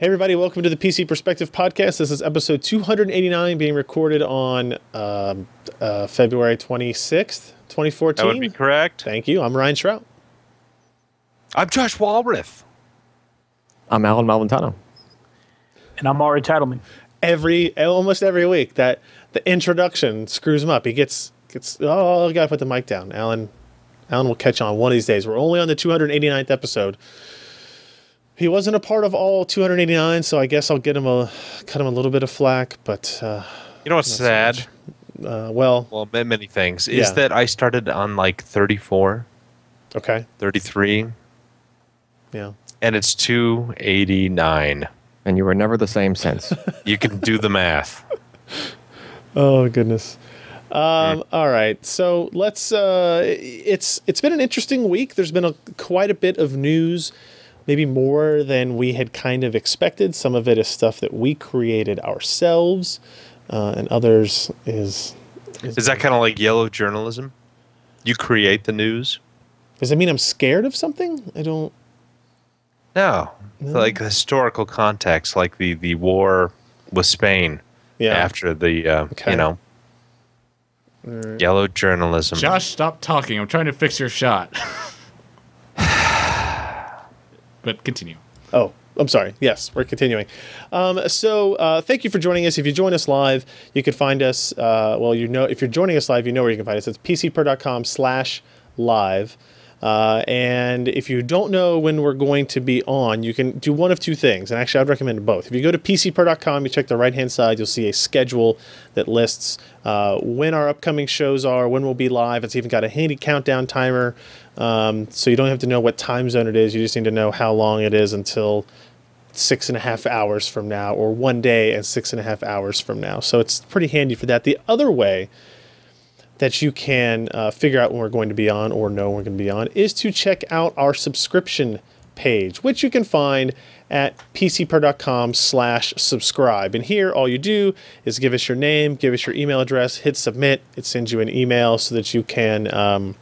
Hey everybody, welcome to the PC Perspective Podcast. This is episode 289 being recorded on February 26th, 2014. That would be correct. Thank you. I'm Ryan Shrout. I'm Josh Walrath. I'm Alan Malventano. And I'm Ari Titleman. Almost every week that the introduction screws him up. He gets oh, I gotta put the mic down. Alan will catch on one of these days. We're only on the 289th episode. He wasn't a part of all 289, so I guess I'll cut him a little bit of flack. But you know what's sad? Well, many things is that I started on like 34. Okay. 33. Yeah. And it's 289. And you were never the same since. You can do the math. Oh goodness. All right. So let's. It's been an interesting week. There's been quite a bit of news. Maybe more than we had kind of expected. Some of it is stuff that we created ourselves, and others is that kind of like yellow journalism? You create the news? Does that mean I'm scared of something? I don't. No. Like historical context, like the war with Spain after the, yellow journalism. Josh, stop talking. I'm trying to fix your shot. But continue. Oh, I'm sorry. Yes, we're continuing. So thank you for joining us. If you join us live, you can find us. If you're joining us live, you know where you can find us. It's pcper.com/live. And if you don't know when we're going to be on, you can do one of two things. And actually, I'd recommend both. If you go to pcper.com, you check the right-hand side, you'll see a schedule that lists when our upcoming shows are, when we'll be live. It's even got a handy countdown timer. So you don't have to know what time zone it is. You just need to know how long it is until 6.5 hours from now, or 1 day and 6.5 hours from now. So it's pretty handy for that. The other way that you can figure out when we're going to be on or know when we're going to be on is to check out our subscription page, which you can find at pcper.com/subscribe. And here, all you do is give us your name, give us your email address, hit submit. It sends you an email so that you can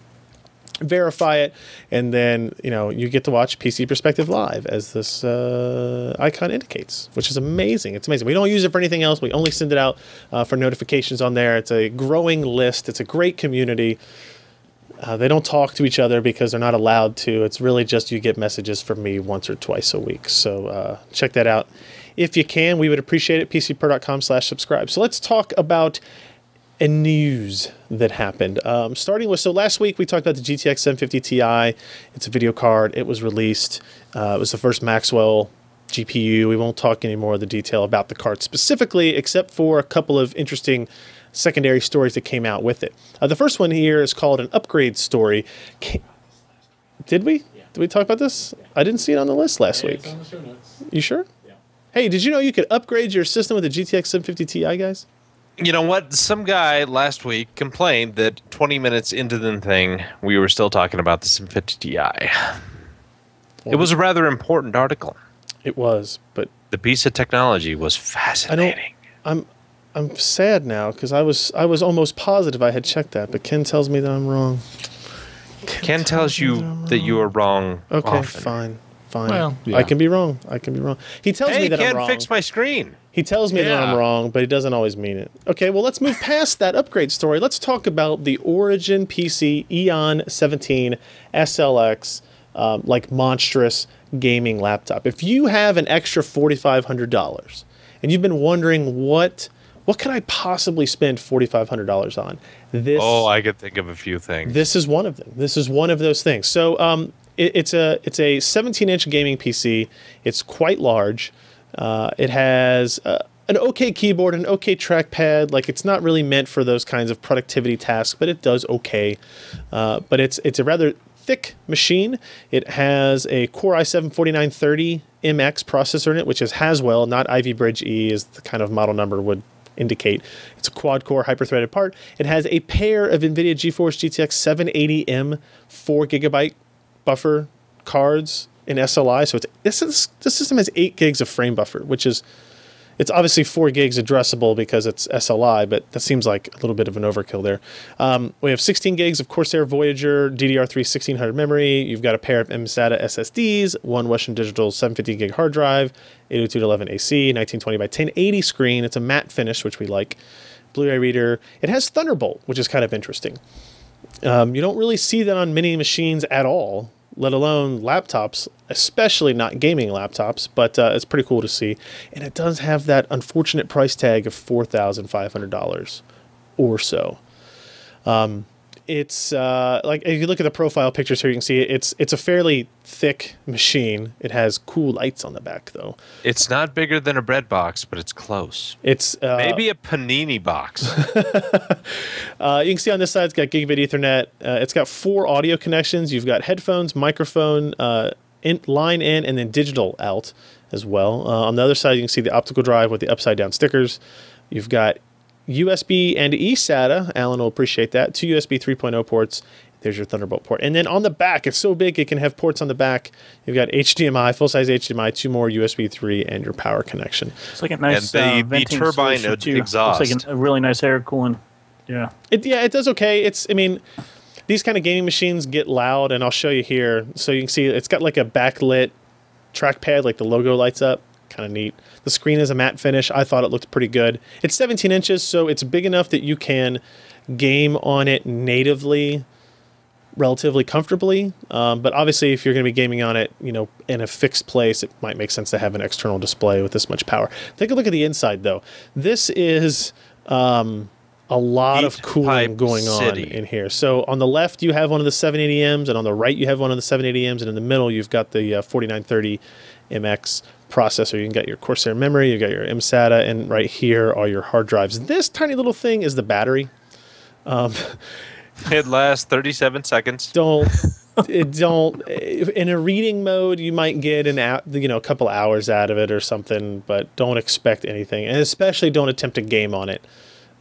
verify it, and then you get to watch PC Perspective live, as this icon indicates, which is amazing. It's amazing. We don't use it for anything else. We only send it out for notifications on there. It's a growing list. It's a great community. They don't talk to each other because they're not allowed to. It's really just you get messages from me once or twice a week. So check that out if you can. We would appreciate it. pcper.com/subscribe. So let's talk about a news that happened. Starting with, last week we talked about the GTX 750 Ti. It's a video card. It was released. It was the first Maxwell GPU. We won't talk any more of the detail about the card specifically, except for a couple of interesting secondary stories that came out with it. The first one here is called an upgrade story. Did we? Yeah. Did we talk about this? Yeah. I didn't see it on the list last week. It's on the show notes. You sure? Yeah. Hey, did you know you could upgrade your system with the GTX 750 Ti, guys? You know what? Some guy last week complained that 20 minutes into the thing, we were still talking about the 750 Ti. It was a rather important article. It was, but the piece of technology was fascinating. I'm sad now because I was almost positive I had checked that, but Ken tells me that I'm wrong. Ken tells you that you are wrong. Okay, often. Fine. Well, yeah. I can be wrong. He tells me that I'm wrong. Hey, Ken, fix my screen. He tells me that I'm wrong, but he doesn't always mean it. Okay, well, let's move past that upgrade story. Let's talk about the Origin PC Eon 17 SLX, monstrous gaming laptop. If you have an extra $4,500 and you've been wondering what could I possibly spend $4,500 on? I could think of a few things. This is one of them. This is one of those things. So it's a 17-inch gaming PC. It's quite large. It has an okay keyboard, an okay trackpad. It's not really meant for those kinds of productivity tasks, but it does okay. But it's a rather thick machine. It has a Core i7-4930 MX processor in it, which is Haswell, not Ivy Bridge E, as the kind of model number would indicate. It's a quad-core hyper-threaded part. It has a pair of NVIDIA GeForce GTX 780M 4GB buffer cards in SLI. So the system has 8 gigs of frame buffer, which is It's obviously 4 gigs addressable because it's SLI, but that seems like a little bit of an overkill there. We have 16 gigs of Corsair Voyager DDR3 1600 memory. You've got a pair of mSATA SSDs, one Western Digital 750 gig hard drive, 802.11 AC, 1920 by 1080 screen. It's a matte finish, which we like. Blu-ray reader. It has Thunderbolt, which is kind of interesting. You don't really see that on many machines at all, let alone laptops, especially not gaming laptops, but it's pretty cool to see. And it does have that unfortunate price tag of $4,500 or so. It's like if you look at the profile pictures here, you can see it's a fairly thick machine. It has cool lights on the back, though. It's not bigger than a bread box, but it's close. It's maybe a panini box. You can see on this side it's got gigabit Ethernet. It's got 4 audio connections. You've got headphones, microphone, line in, and then digital out as well. On the other side, you can see the optical drive with the upside down stickers. You've got USB and eSATA. Alan will appreciate that. 2 USB 3.0 ports. There's your Thunderbolt port. And then on the back, it's so big it can have ports on the back. You've got HDMI, full-size HDMI, 2 more USB 3, and your power connection. It's like a nice and the turbine exhaust. Looks like a really nice air cooling. Yeah. It does okay. I mean, these kind of gaming machines get loud, and I'll show you here. So you can see it's got like a backlit trackpad, like the logo lights up. Kind of neat. The screen is a matte finish. I thought it looked pretty good. It's 17 inches, so it's big enough that you can game on it natively, relatively comfortably. But obviously, if you're going to be gaming on it, you know, in a fixed place, it might make sense to have an external display with this much power. Take a look at the inside, though. This is a lot of cooling going on in here. So on the left, you have one of the 780Ms, and on the right, you have one of the 780Ms, and in the middle, you've got the 4930MX processor. You can get your Corsair memory, you got your mSATA, and right here are your hard drives. This tiny little thing is the battery. It lasts 37 seconds. In a reading mode, you might get a couple hours out of it or something, but don't expect anything, and especially don't attempt to game on it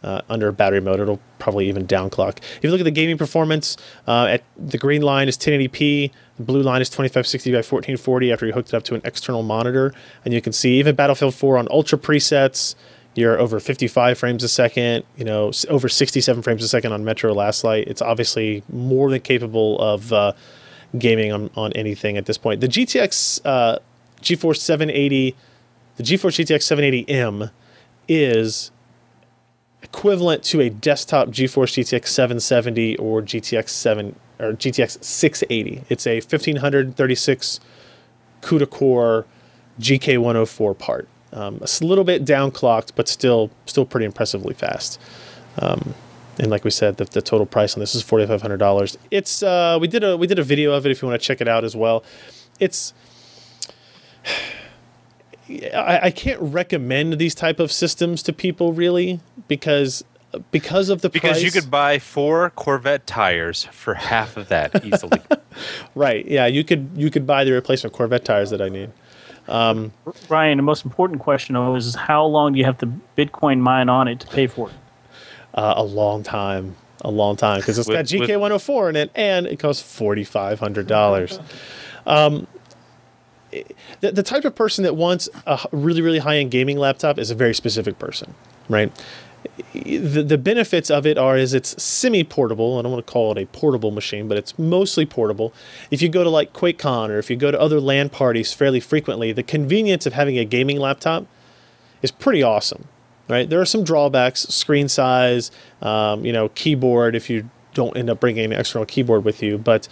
under battery mode. It'll probably even downclock. If you look at the gaming performance, at the green line is 1080p, the blue line is 2560 by 1440 after you hooked it up to an external monitor, and you can see even Battlefield 4 on ultra presets, you're over 55 frames a second, you know, over 67 frames a second on Metro Last Light. It's obviously more than capable of gaming on anything at this point. The GTX GeForce 780, the GeForce GTX 780M is equivalent to a desktop GeForce GTX 770 or GTX 680. It's a 1536 CUDA core GK104 part. A little bit downclocked, but still pretty impressively fast. And like we said, the total price on this is $4,500. It's we did a video of it if you want to check it out as well. It's I can't recommend these type of systems to people really because of the price. Because you could buy 4 Corvette tires for half of that easily. Right. Yeah, you could buy the replacement Corvette tires that I need. Ryan, the most important question is how long do you have to Bitcoin mine on it to pay for it? A long time, because it's got GK104 in it, and it costs $4,500. The type of person that wants a really, really high-end gaming laptop is a very specific person, right? The benefits of it is it's semi-portable. I don't want to call it a portable machine, but it's mostly portable. If you go to like QuakeCon or if you go to other LAN parties fairly frequently, the convenience of having a gaming laptop is pretty awesome, right? There are some drawbacks: screen size, keyboard. If you don't end up bringing an external keyboard with you, but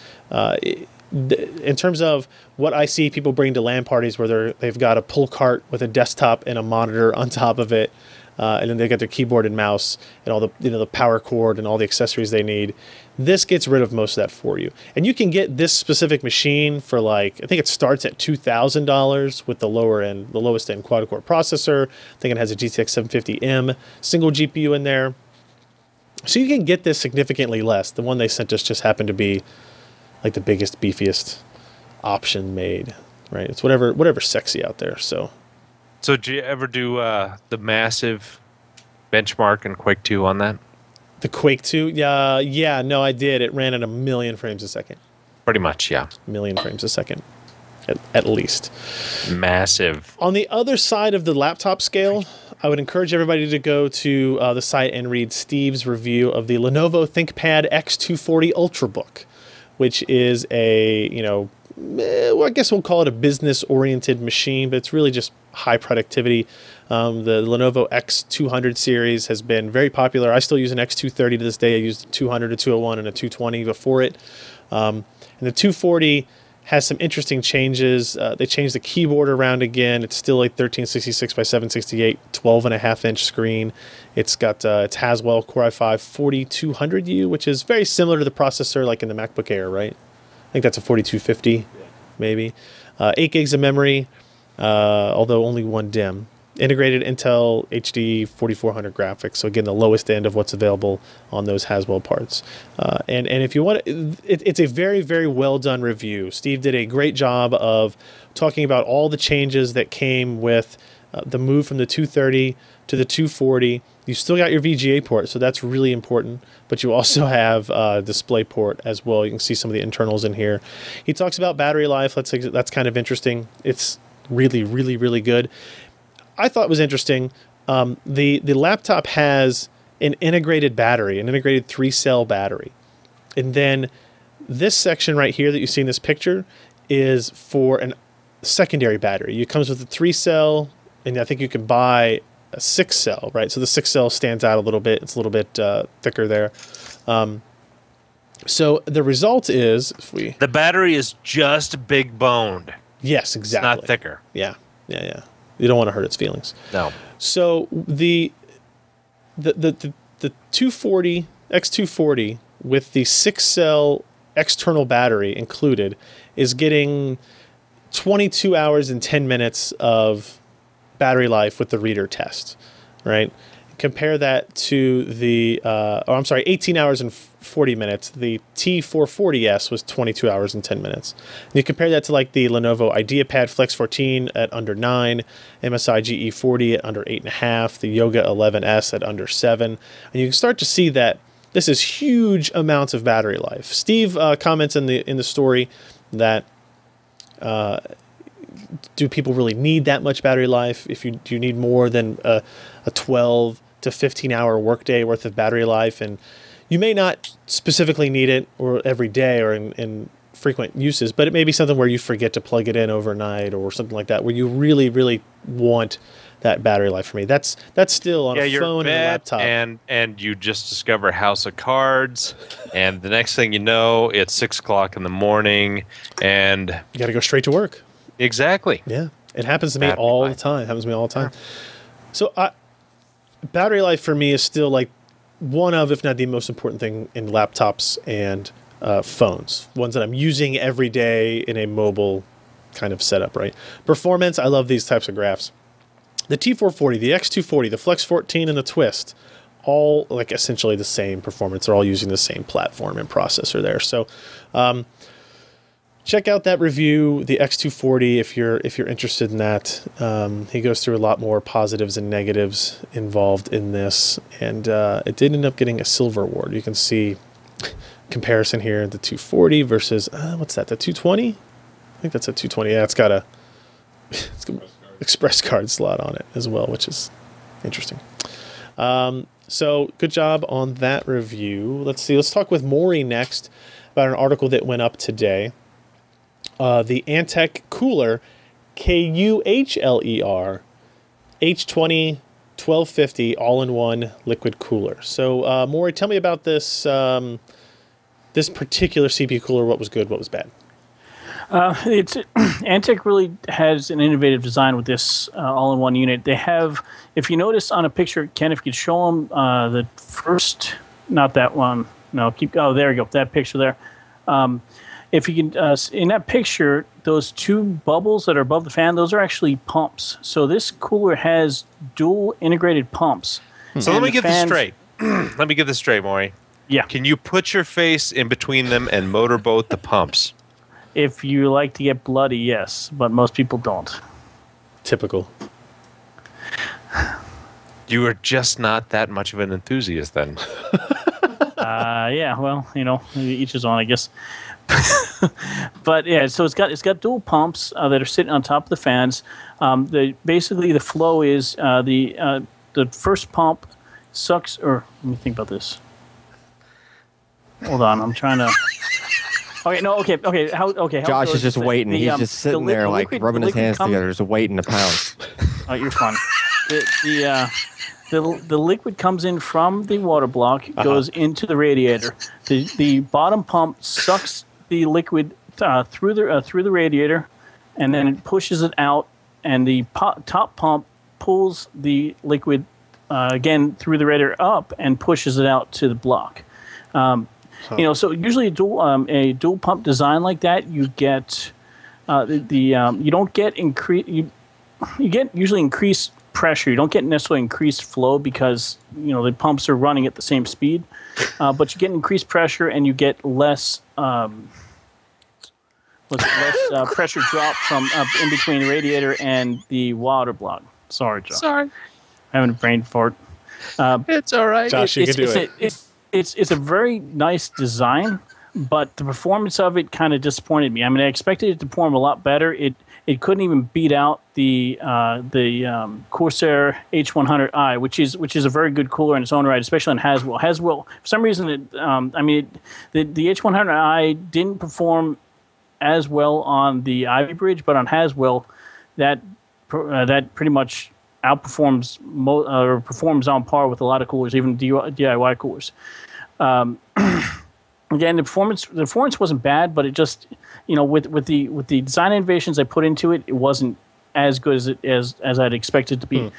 in terms of what I see people bring to LAN parties, where they've got a pull cart with a desktop and a monitor on top of it. And then they got their keyboard and mouse and all the power cord and all the accessories they need. This gets rid of most of that for you. And you can get this specific machine for I think it starts at $2,000 with the lowest end quad-core processor. I think it has a GTX 750M single GPU in there. So you can get this significantly less. The one they sent us just happened to be like the biggest, beefiest option made, right? It's whatever's sexy out there, so... So did you ever do the massive benchmark in Quake 2 on that? The Quake 2? No, I did. It ran at 1 million frames a second. Pretty much, yeah. 1 million frames a second. at least. Massive. On the other side of the laptop scale, I would encourage everybody to go to the site and read Steve's review of the Lenovo ThinkPad X240 Ultrabook, which is a, well, I guess we'll call it a business-oriented machine, but it's really just high productivity. The Lenovo X200 series has been very popular. I still use an X230 to this day. I used a 200, a 201, and a 220 before it. And the 240 has some interesting changes. They changed the keyboard around again. It's still a 1366 by 768, 12.5-inch screen. It's got its Haswell Core i5 4200U, which is very similar to the processor like in the MacBook Air, right? I think that's a 4250, maybe. 8 gigs of memory, although only one DIMM. Integrated Intel HD 4400 graphics, so again the lowest end of what's available on those Haswell parts. And if you want, it's a very, very well done review. Steve did a great job of talking about all the changes that came with the move from the 230 to the 240. You still got your VGA port, so that's really important, but you also have display port as well. You can see some of the internals in here. He talks about battery life. That's kind of interesting. It's really, really, really good. I thought it was interesting. The laptop has an integrated battery, an integrated 3-cell battery. And then this section right here that you see in this picture is for a secondary battery. It comes with a 3-cell, and I think you can buy a 6-cell, right? So the 6-cell stands out a little bit. It's a little bit thicker there. So the result is, the battery is just big boned. Yes, exactly. It's not thicker. Yeah. You don't want to hurt its feelings. No. So the 240 X240 with the 6-cell external battery included is getting 22 hours and 10 minutes of battery life with the reader test, right? Compare that to the 18 hours and 40 minutes. The T440S was 22 hours and 10 minutes. And you compare that to like the Lenovo IdeaPad Flex 14 at under 9, MSI GE40 at under 8.5, the Yoga 11S at under 7. And you can start to see that this is huge amounts of battery life. Steve comments in the story that do people really need that much battery life? Do you need more than a 12 to 15 hour workday worth of battery life? And you may not specifically need it or every day or in frequent uses, but it may be something where you forget to plug it in overnight or something like that, where you really, really want that battery life. For me, that's still on a phone and a laptop. And you just discover House of Cards, and the next thing you know, it's 6 o'clock in the morning, and you got to go straight to work. Exactly. Yeah, it happens to me all the time. It happens to me all the time. So battery life for me is still like one of, if not the most important thing in laptops and phones, ones that I'm using every day in a mobile kind of setup, right? Performance, I love these types of graphs. The T440, the X240, the Flex 14, and the Twist, all like essentially the same performance. They're all using the same platform and processor there. So check out that review, the X240, if you're interested in that. He goes through a lot more positives and negatives involved in this, and it did end up getting a silver award. You can see comparison here, the 240 versus what's that? The 220? I think that's a 220. Yeah, it's got a express card slot on it as well, which is interesting. So good job on that review. Let's see. Let's talk with Maury next about an article that went up today. The Antec KUHLER, KUHLER, H20 1250 all-in-one liquid cooler. So, Maury, tell me about this this particular CPU cooler. What was good? What was bad? Antec really has an innovative design with this all-in-one unit. They have, if you notice on a picture, Ken, if you could show them the first, not that one. No, there you go. That picture there. If you can, in that picture, those two bubbles that are above the fan, those are actually pumps. So this cooler has dual integrated pumps. So let me get this straight. Let me get this straight, Maury. Yeah. Can you put your face in between them and motorboat the pumps? If you like to get bloody, yes, but most people don't. Typical. You are just not that much of an enthusiast then. Yeah, well, each his own, I guess. But yeah, so it's got dual pumps that are sitting on top of the fans. Basically the flow is the first pump sucks. Or let me think about this. Hold on, I'm trying to. Okay, no, okay. Josh is just waiting. He's just sitting there, like rubbing his hands together, just waiting to pounce. Oh, you're fun. The liquid comes in from the water block, goes into the radiator. The bottom pump sucks the liquid through the radiator, and then it pushes it out. And the top pump pulls the liquid again through the radiator up and pushes it out to the block. So usually a dual pump design like that, you get you don't get you get usually increased pressure. You don't get necessarily increased flow because the pumps are running at the same speed, but you get increased pressure and you get less pressure drop from in between the radiator and the water block. Sorry, Josh. Sorry, having a brain fart. It's all right. Josh, you can do it. It's a very nice design, but the performance of it kind of disappointed me. I mean, I expected it to perform a lot better. It couldn't even beat out the Corsair H100i, which is a very good cooler in its own right, especially on Haswell. Haswell, for some reason, the H100i didn't perform as well on the Ivy Bridge, but on Haswell, that pretty much outperforms or performs on par with a lot of coolers, even DIY coolers. Again, the performance wasn't bad, but it just with the design innovations I put into it, it wasn't as good as I'd expected to be.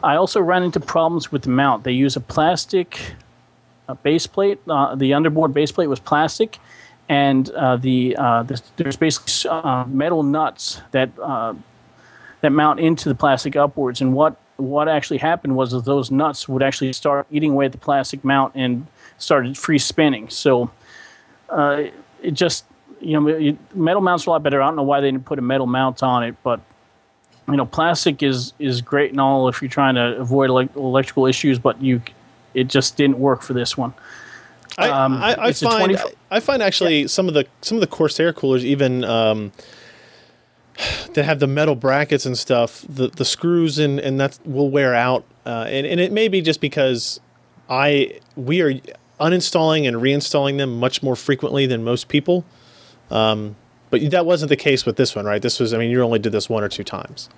I also ran into problems with the mount. They use a plastic base plate. The underboard base plate was plastic, and there's basically metal nuts that mount into the plastic upwards. And what actually happened was that those nuts would actually start eating away at the plastic mount and started free spinning. So it just, metal mounts are a lot better. I don't know why they didn't put a metal mount on it, but plastic is great and all if you're trying to avoid electrical issues, but it just didn't work for this one. I find actually some of the Corsair coolers even that have the metal brackets and stuff, the screws and that will wear out, and it may be just because we are uninstalling and reinstalling them much more frequently than most people, but that wasn't the case with this one, right? This was, you only did this 1 or 2 times.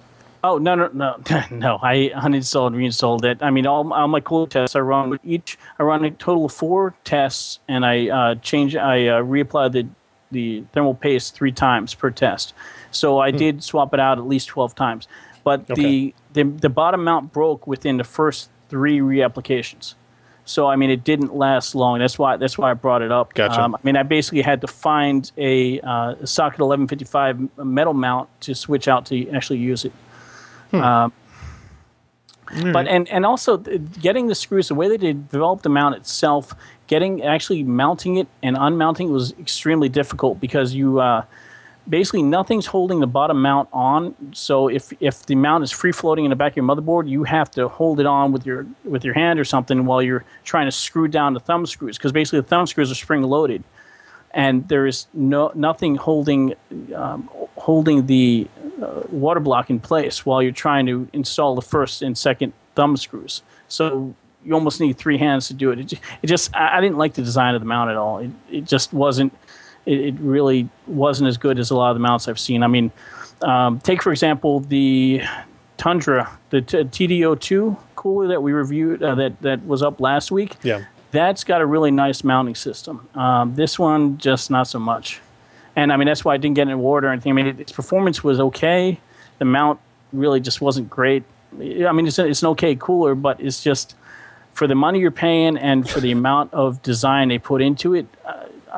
Oh no! I uninstalled and reinstalled it. All my cooler tests I run a total of 4 tests, and I reapplied the thermal paste 3 times per test. So I did swap it out at least 12 times. But the bottom mount broke within the first 3 reapplications. So it didn't last long. That's why I brought it up. Gotcha. I basically had to find a socket 1155 metal mount to switch out to actually use it. But and also getting the screws, the way they developed the mount itself, actually mounting it and unmounting was extremely difficult because you basically nothing's holding the bottom mount on. So if the mount is free floating in the back of your motherboard, you have to hold it on with your hand or something while you're trying to screw down the thumb screws, because basically the thumb screws are spring loaded, and there is nothing holding the water block in place while you're trying to install the first and second thumb screws. So you almost need 3 hands to do it. I didn't like the design of the mount at all. It just wasn't. It really wasn't as good as a lot of the mounts I've seen. Take for example the Tundra, the TD02 cooler that we reviewed that was up last week. Yeah, that's got a really nice mounting system. This one just not so much. And that's why I didn't get an award or anything. Its performance was okay. The mount really just wasn't great. It's an okay cooler, but it's just for the money you're paying and for the amount of design they put into it.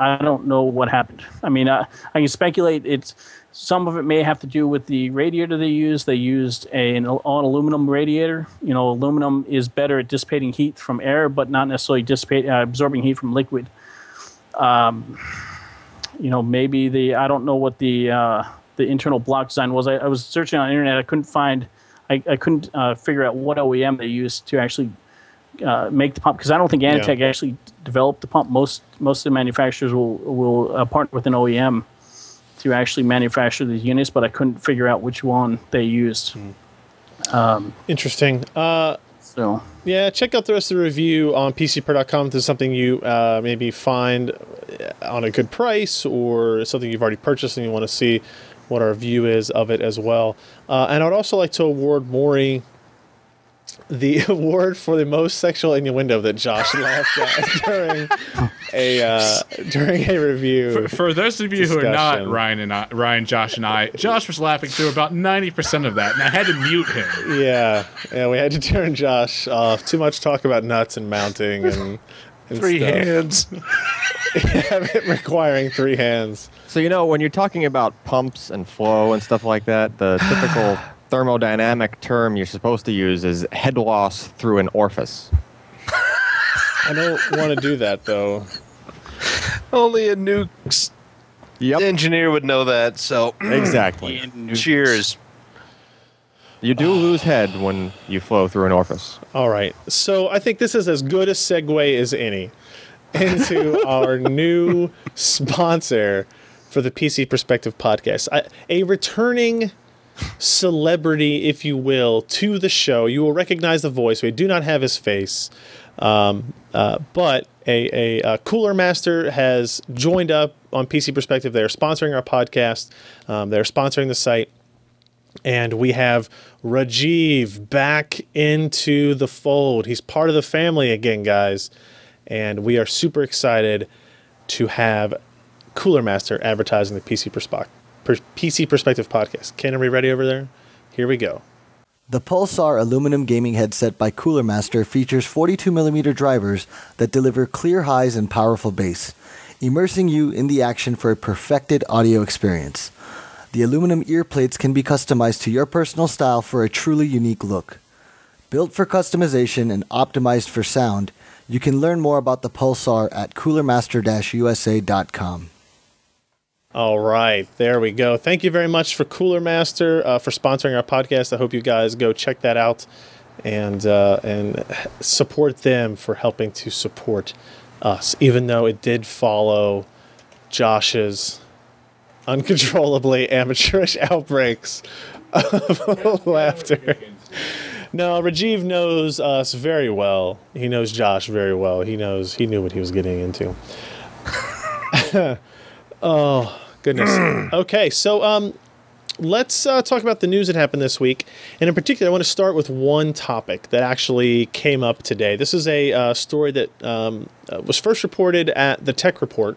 I don't know what happened. I can speculate. Some of it may have to do with the radiator they used. They used an all-aluminum radiator. Aluminum is better at dissipating heat from air, but not necessarily absorbing heat from liquid. Maybe I don't know what the internal block design was. I was searching on the internet. I couldn't find. I couldn't figure out what OEM they used to actually make the pump, because I don't think Antec actually developed the pump. Most of the manufacturers will partner with an OEM to actually manufacture these units, but I couldn't figure out which one they used. Interesting. So yeah, check out the rest of the review on PCPer.com if there's something you maybe find on a good price or something you've already purchased and you want to see what our view is of it as well. And I would also like to award Maury the award for the most sexual innuendo that Josh laughed at during a review. For those of you who are not Ryan, Josh, and I, Josh was laughing through about 90% of that, and I had to mute him. Yeah, we had to turn Josh off. Too much talk about nuts and mounting and three stuff. hands. Requiring 3 hands. So, when you're talking about pumps and flow and stuff like that, the typical thermodynamic term you're supposed to use is head loss through an orifice. I don't want to do that, though. Only a nukes engineer would know that, so... Exactly. Cheers. You do lose head when you flow through an orifice. All right. So I think this is as good a segue as any into our new sponsor for the PC Perspective podcast. A returning celebrity, if you will, to the show. You will recognize the voice. We do not have his face. But a Coolermaster has joined up on PC Perspective. They're sponsoring our podcast. They're sponsoring the site. And we have Rajiv back into the fold. He's part of the family again, guys. And we are super excited to have Coolermaster advertising the PC Perspective podcast. Ken, are we ready over there? Here we go. The Pulsar aluminum gaming headset by Coolermaster features 42mm drivers that deliver clear highs and powerful bass, immersing you in the action for a perfected audio experience. The aluminum ear plates can be customized to your personal style for a truly unique look. Built for customization and optimized for sound, you can learn more about the Pulsar at coolermaster-usa.com. All right, there we go. Thank you very much for Coolermaster for sponsoring our podcast. I hope you guys go check that out and support them for helping to support us, even though it did follow Josh's uncontrollably amateurish outbreaks of laughter. No, Rajiv knows us very well. He knows Josh very well. He knew what he was getting into. Oh, goodness. Okay, so let's talk about the news that happened this week. And in particular, I want to start with one topic that actually came up today. This is a story that was first reported at the Tech Report.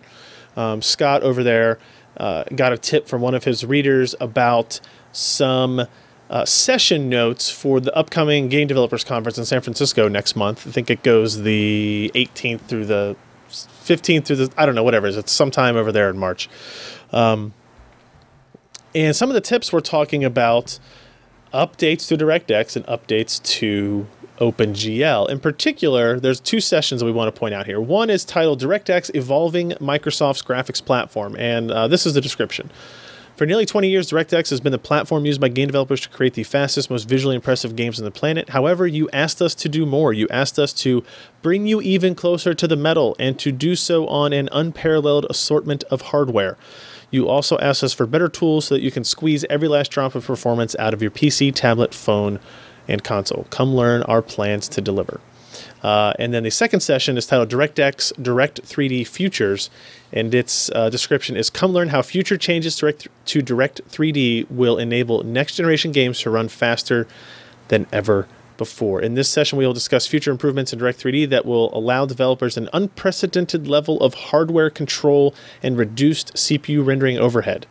Scott over there got a tip from one of his readers about some session notes for the upcoming Game Developers Conference in San Francisco next month. I think it goes the 18th through the 15th through the, I don't know, whatever it is. It's sometime over there in March. And some of the tips we're talking about updates to DirectX and updates to OpenGL. In particular, there's 2 sessions that we want to point out here. One is titled DirectX Evolving Microsoft's Graphics Platform, and this is the description. For nearly 20 years, DirectX has been the platform used by game developers to create the fastest, most visually impressive games on the planet. However, you asked us to do more. You asked us to bring you even closer to the metal and to do so on an unparalleled assortment of hardware. You also asked us for better tools so that you can squeeze every last drop of performance out of your PC, tablet, phone, and console. Come learn our plans to deliver. And then the second session is titled DirectX Direct 3D Futures, and its description is, come learn how future changes to Direct 3D will enable next-generation games to run faster than ever before. In this session, we will discuss future improvements in Direct 3D that will allow developers an unprecedented level of hardware control and reduced CPU rendering overhead.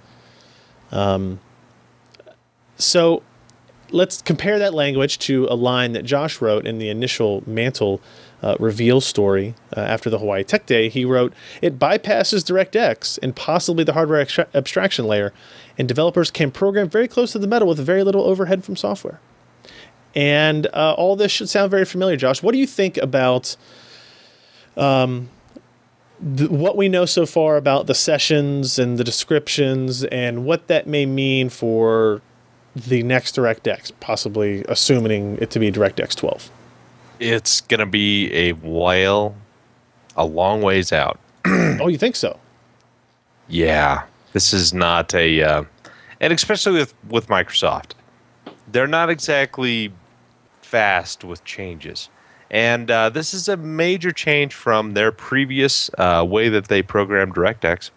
So let's compare that language to a line that Josh wrote in the initial Mantle reveal story after the Hawaii Tech Day. He wrote, it bypasses DirectX and possibly the hardware abstraction layer, and developers can program very close to the metal with very little overhead from software. And all this should sound very familiar, Josh. What do you think about what we know so far about the sessions and the descriptions and what that may mean for the next DirectX, possibly assuming it to be DirectX 12? It's going to be a long ways out. Oh, you think so? Yeah. This is not and especially with Microsoft. They're not exactly fast with changes. And this is a major change from their previous way that they programmed DirectX.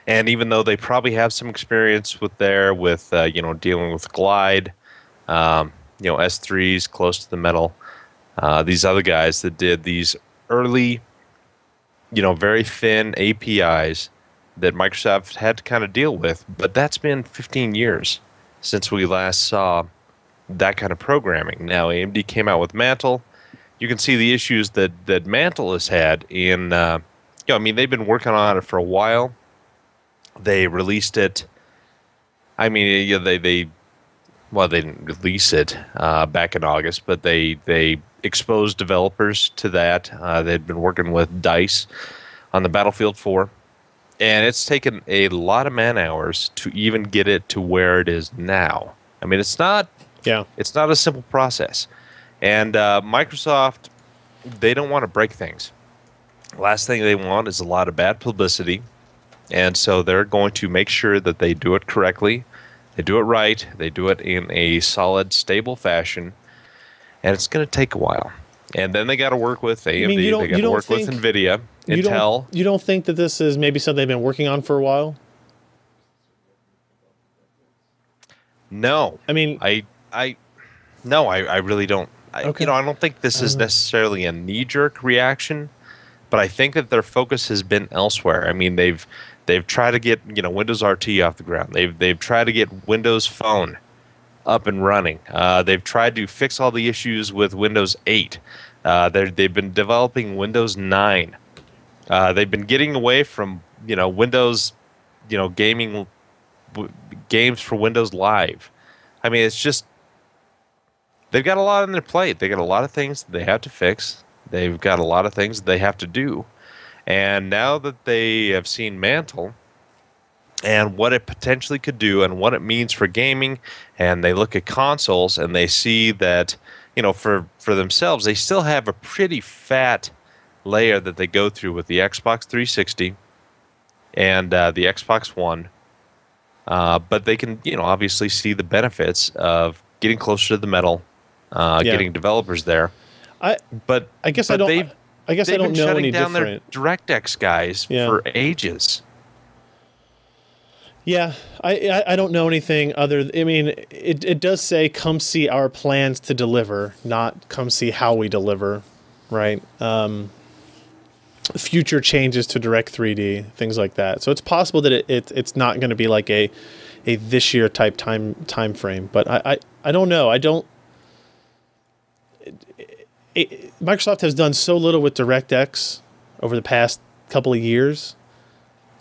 And even though they probably have some experience with dealing with Glide, S3s close to the metal, these other guys that did these early, very thin APIs that Microsoft had to kind of deal with. But that's been 15 years since we last saw that kind of programming. Now, AMD came out with Mantle. You can see the issues that Mantle has had in, they've been working on it for a while. They released it. I mean, they didn't release it back in August, but they exposed developers to that. They'd been working with DICE on the Battlefield 4. And it's taken a lot of man-hours to even get it to where it is now. I mean, it's not a simple process. And Microsoft, they don't want to break things. Last thing they want is a lot of bad publicity. And so they're going to make sure that they do it correctly. They do it right. They do it in a solid, stable fashion. And it's going to take a while. And then they got to work with AMD. They got to work with NVIDIA, Intel. You don't think that this is maybe something they've been working on for a while? No. I mean, I really don't. Okay. I don't think this is necessarily a knee-jerk reaction, but I think that their focus has been elsewhere. I mean, they've tried to get Windows RT off the ground. They've tried to get Windows Phone up and running. They've tried to fix all the issues with Windows 8. They've been developing Windows 9. They've been getting away from Windows, gaming games for Windows Live. I mean, it's just they've got a lot on their plate. They got a lot of things they have to fix. They've got a lot of things they have to do. And now that they have seen Mantle and what it potentially could do and what it means for gaming, and they look at consoles and they see that, for themselves, they still have a pretty fat layer that they go through with the Xbox 360 and the Xbox One. But they can, obviously see the benefits of getting closer to the metal, getting developers there. I guess I don't know any different. They've been shutting down their DirectX guys for ages. Yeah, I don't know anything other. I mean, it does say come see our plans to deliver, not come see how we deliver, right? Future changes to Direct 3D, things like that. So it's possible that it's not going to be like a this year type time frame. But I don't know. Microsoft has done so little with DirectX over the past couple of years.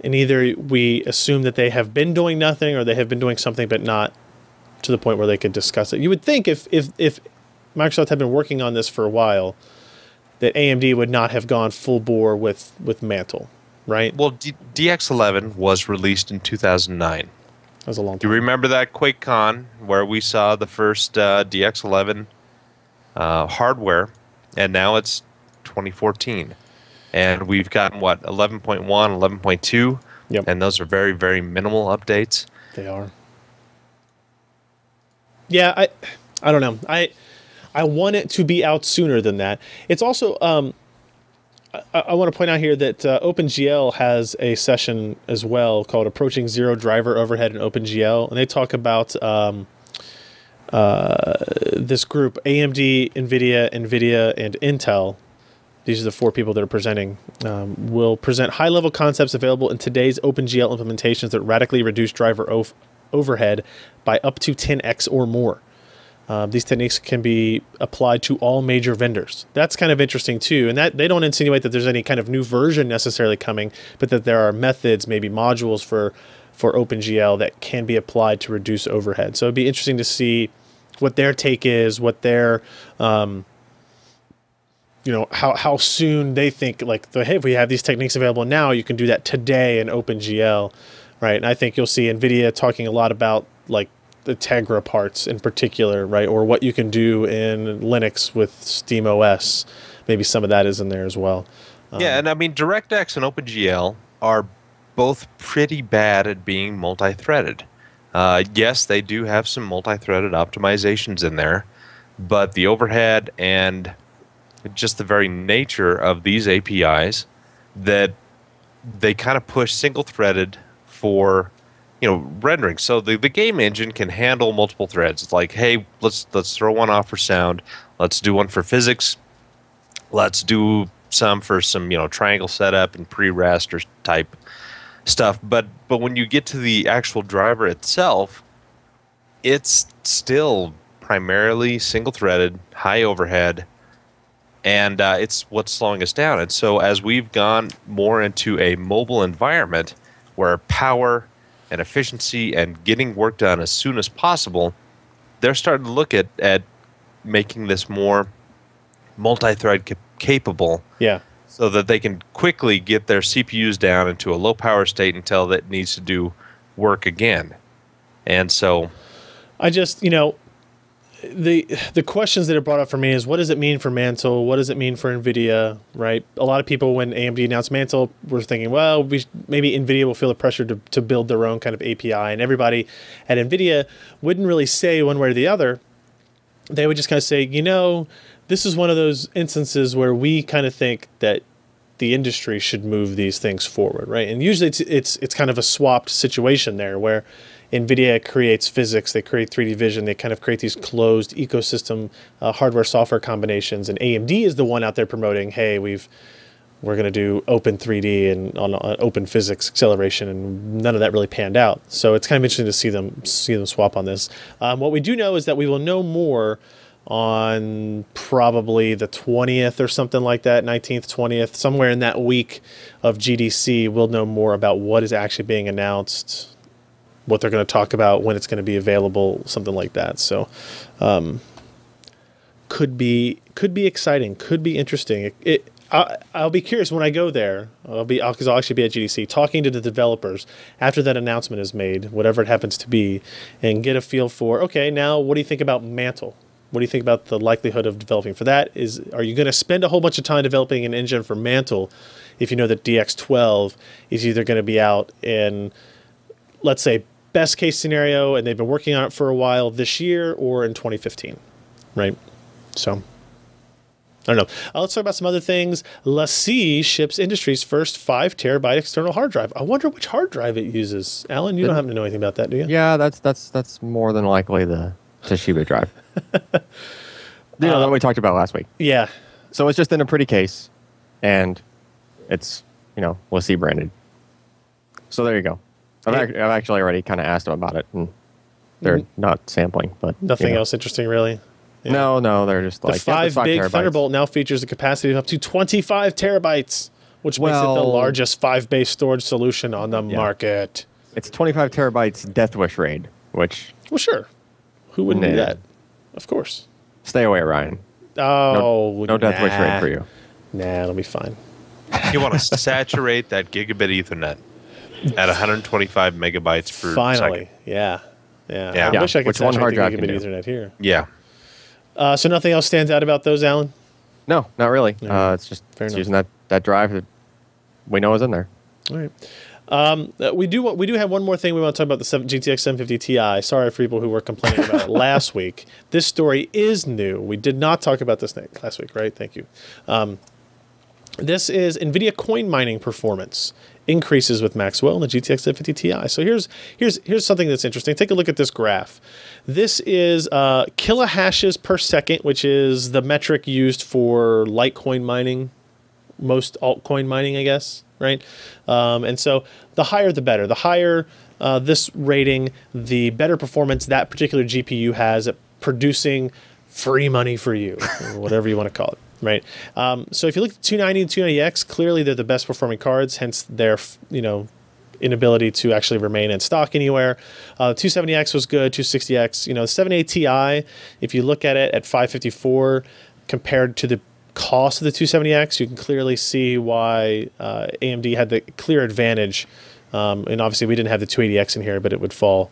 And either we assume that they have been doing nothing or they have been doing something but not to the point where they could discuss it. You would think if Microsoft had been working on this for a while, that AMD would not have gone full bore with Mantle, right? Well, DX11 was released in 2009. That was a long time. Do you remember that QuakeCon where we saw the first DX11 hardware, and now it's 2014. And we've gotten, 11.1, 11.2? Yep. And those are very, very minimal updates. They are. Yeah, I don't know. I want it to be out sooner than that. It's also, I want to point out here that OpenGL has a session as well called Approaching Zero Driver Overhead in OpenGL. And they talk about this group, AMD, NVIDIA, and Intel. These are the four people that are presenting. Will present high-level concepts available in today's OpenGL implementations that radically reduce driver overhead by up to 10x or more. These techniques can be applied to all major vendors. That's kind of interesting too, and that they don't insinuate that there's any kind of new version necessarily coming, but that there are methods, maybe modules for OpenGL that can be applied to reduce overhead. So it'd be interesting to see what their take is, what their how soon they think, hey, if we have these techniques available now, you can do that today in OpenGL, right? And I think you'll see NVIDIA talking a lot about the Tegra parts in particular, right? Or what you can do in Linux with SteamOS. Maybe some of that is in there as well. Yeah, and I mean, DirectX and OpenGL are both pretty bad at being multi-threaded. Yes, they do have some multi-threaded optimizations in there, but the overhead and just the very nature of these APIs that they kind of push single-threaded for rendering. So the game engine can handle multiple threads. It's like, hey, let's throw one off for sound. Let's do one for physics. Let's do some for some triangle setup and pre-raster type stuff. But when you get to the actual driver itself, it's still primarily single-threaded, high overhead, and it's what's slowing us down. And so as we've gone more into a mobile environment where power and efficiency and getting work done as soon as possible, they're starting to look at making this more multi-thread capable. Yeah. So that they can quickly get their CPUs down into a low power state until it needs to do work again. And so I just, the questions that are brought up for me is, what does it mean for Mantle? What does it mean for NVIDIA, right? A lot of people, when AMD announced Mantle, were thinking, well, maybe NVIDIA will feel the pressure to build their own kind of API. And everybody at NVIDIA wouldn't really say one way or the other. They would just kind of say, this is one of those instances where we kind of think that the industry should move these things forward, right? And usually it's kind of a swapped situation there, where NVIDIA creates physics, they create 3D vision, they kind of create these closed ecosystem hardware-software combinations, and AMD is the one out there promoting, hey, we're going to do open 3D and on open physics acceleration, and none of that really panned out. So it's kind of interesting to see them swap on this. What we do know is that we will know more on probably the 20th or something like that, 19th, 20th, somewhere in that week of GDC, we'll know more about what is actually being announced, what they're going to talk about, when it's going to be available, something like that. So could be exciting, could be interesting. I'll be curious when I go there. Because I'll actually be at GDC talking to the developers after that announcement is made, whatever it happens to be, and get a feel for, okay, now what do you think about Mantle? What do you think about the likelihood of developing for that? Are you going to spend a whole bunch of time developing an engine for Mantle if you know that DX12 is either going to be out in, let's say, best case scenario, and they've been working on it for a while, this year or in 2015, right? So I don't know. Let's talk about some other things. LaCie ships industry's first 5 terabyte external hard drive. I wonder which hard drive it uses. Alan, you don't happen to know anything about that, do you? Yeah, that's more than likely the Toshiba drive. That we talked about last week. Yeah. So it's just in a pretty case, and it's LaCie branded. So there you go. I've actually already kind of asked them about it, and they're not sampling, but nothing else interesting, really. Yeah. No, they're just like the 5 big terabytes. Thunderbolt now features a capacity of up to 25 terabytes, which makes it the largest 5-base storage solution on the market. It's 25 terabytes Death Wish RAID, which sure, who wouldn't do that? Of course. Stay away, Ryan. Oh, no Death Wish RAID for you. Nah, it'll be fine. You want to saturate that gigabit Ethernet at 125 megabytes per Finally, second. Yeah. Yeah. I wish I could Which one hard saturate drive the can gigabit do? Ethernet here. Yeah. So nothing else stands out about those, Alan? No, not really. It's just Fair enough. using that drive that we know is in there. All right. We do have one more thing we want to talk about, the GTX 750 Ti. Sorry for people who were complaining about it last week. This story is new. We did not talk about this last week, right? Thank you. This is NVIDIA coin mining performance increases with Maxwell and the GTX 750 Ti. So here's something that's interesting. Take a look at this graph. This is kilohashes per second, which is the metric used for Litecoin mining, most altcoin mining, I guess, right? And so the higher the better. The higher this rating, the better performance that particular GPU has at producing free money for you, or whatever you want to call it. Right. So if you look at 290 and 290X, clearly they're the best performing cards, hence their inability to actually remain in stock anywhere. 270X was good, 260X. The 780 Ti, if you look at it at 554 compared to the cost of the 270X, you can clearly see why AMD had the clear advantage And obviously we didn't have the 280X in here, but it would fall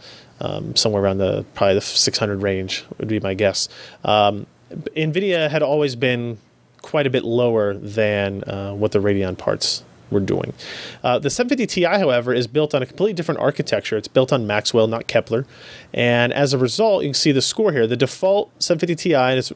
somewhere around probably the 600 range would be my guess. NVIDIA had always been quite a bit lower than what the Radeon parts were doing. The 750 Ti, however, is built on a completely different architecture. It's built on Maxwell, not KUHLER. And as a result, you can see the score here. The default 750 Ti in its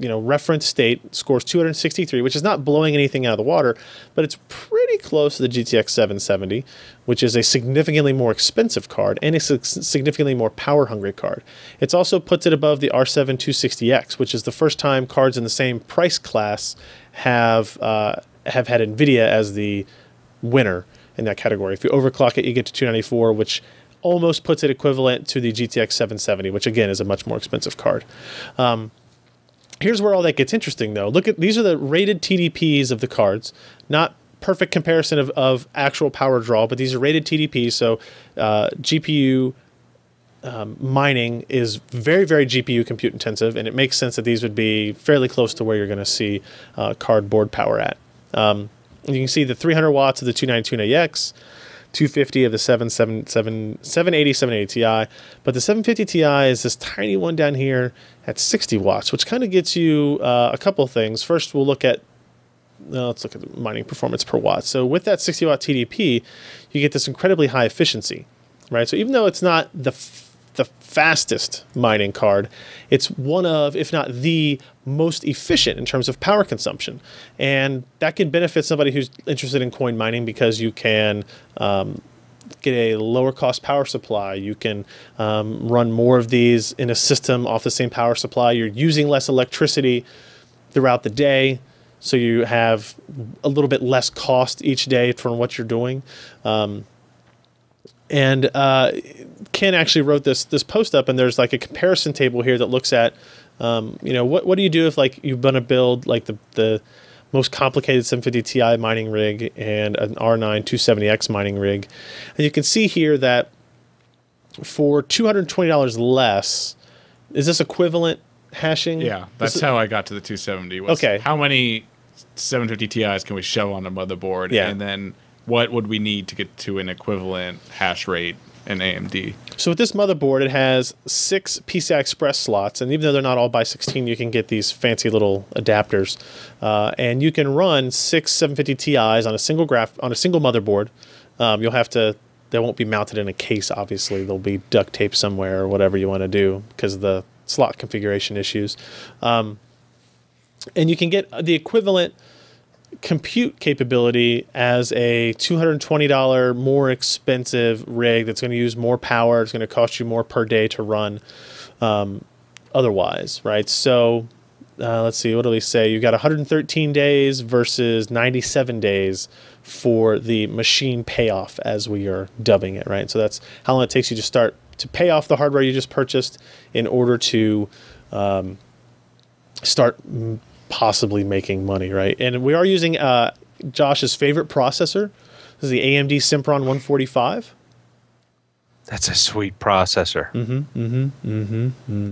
reference state scores 263, which is not blowing anything out of the water, but it's pretty close to the GTX 770, which is a significantly more expensive card and a significantly more power-hungry card. It also puts it above the R7 260X, which is the first time cards in the same price class have had NVIDIA as the winner in that category. If you overclock it, you get to 294, which almost puts it equivalent to the GTX 770, which again is a much more expensive card. Here's where all that gets interesting, though. Look at these are the rated TDPs of the cards. Not perfect comparison of actual power draw, but these are rated TDPs. So GPU mining is very, very GPU compute intensive, and it makes sense that these would be fairly close to where you're going to see card board power at. You can see the 300 watts of the 292AX, 250 of the 780 Ti, but the 750 Ti is this tiny one down here at 60 watts, which kind of gets you a couple of things. First, let's look at the mining performance per watt. So with that 60 watt TDP, you get this incredibly high efficiency, right? So even though it's not the fastest mining card, it's one of, if not the most efficient in terms of power consumption. And that can benefit somebody who's interested in coin mining because you can get a lower cost power supply. You can run more of these in a system off the same power supply. You're using less electricity throughout the day, so you have a little bit less cost each day for what you're doing. And Ken actually wrote this post up, and there's like a comparison table here that looks at, what do you do if like you want to build like the most complicated 750 Ti mining rig and an R9 270X mining rig. And you can see here that for $220 less, is this equivalent hashing? Yeah, that's how I got to the 270. Okay. How many 750 Ti's can we shove on a motherboard? Yeah. And then what would we need to get to an equivalent hash rate in AMD? So with this motherboard, it has 6 PCI Express slots, and even though they're not all by 16, you can get these fancy little adapters, and you can run 6 750 Ti's on a single motherboard. They won't be mounted in a case, obviously. They'll be duct taped somewhere or whatever you want to do because of the slot configuration issues. And you can get the equivalent compute capability as a $220 more expensive rig that's going to use more power. It's going to cost you more per day to run otherwise, right? So let's see, what do we say? You got 113 days versus 97 days for the machine payoff, as we are dubbing it, right? So that's how long it takes you to start to pay off the hardware you just purchased in order to start possibly making money, right? And we are using Josh's favorite processor. This is the AMD Sempron 145. That's a sweet processor.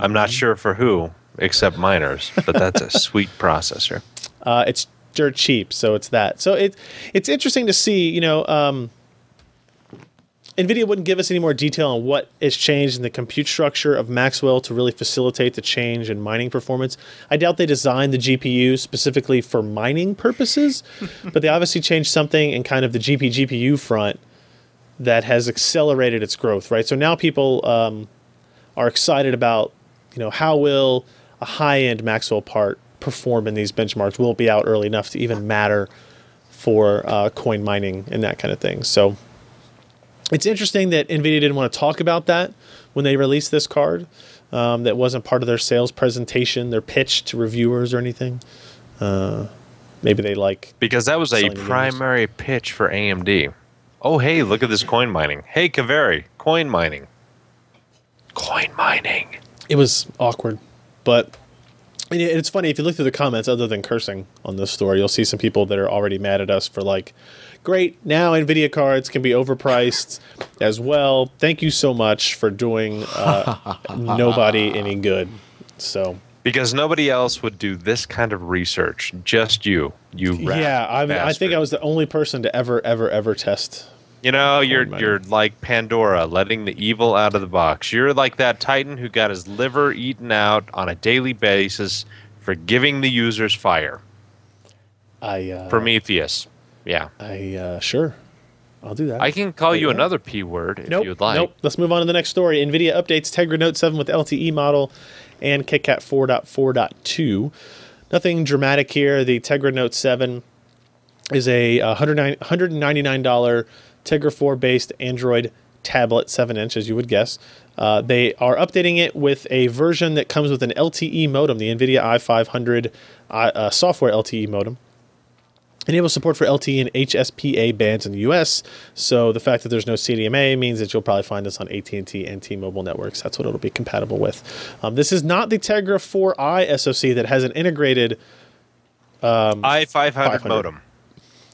I'm not sure for who, except miners, but that's a sweet processor. It's dirt cheap, so it's that. So it's interesting to see, NVIDIA wouldn't give us any more detail on what is changed in the compute structure of Maxwell to really facilitate the change in mining performance. I doubt they designed the GPU specifically for mining purposes, but they obviously changed something in kind of the GPU front that has accelerated its growth, right? So now people are excited about, how will a high-end Maxwell part perform in these benchmarks? Will it be out early enough to even matter for coin mining and that kind of thing? So it's interesting that NVIDIA didn't want to talk about that when they released this card. That wasn't part of their sales presentation, their pitch to reviewers or anything. Maybe they because that was a primary pitch for AMD. Oh, hey, look at this coin mining. Hey, Kaveri, coin mining. Coin mining. It was awkward, but it's funny if you look through the comments. Other than cursing on this story, you'll see some people that are already mad at us for great, now NVIDIA cards can be overpriced as well. Thank you so much for doing nobody any good. So because nobody else would do this kind of research, just you rat I think I was the only person to ever test You know, you're like Pandora, letting the evil out of the box. You're like that Titan who got his liver eaten out on a daily basis for giving the users fire. Prometheus. Yeah. Sure. I'll do that. I can call you another P word if you'd like. Nope. Let's move on to the next story. NVIDIA updates Tegra Note 7 with LTE model and KitKat 4.4.2. Nothing dramatic here. The Tegra Note 7 is a $199 Tegra 4-based Android tablet, 7-inch, as you would guess. They are updating it with a version that comes with an LTE modem, the NVIDIA i500 software LTE modem. Enables support for LTE and HSPA bands in the US, so the fact that there's no CDMA means that you'll probably find this on AT&T and T-Mobile networks. That's what it'll be compatible with. This is not the Tegra 4i SoC that has an integrated i500 modem.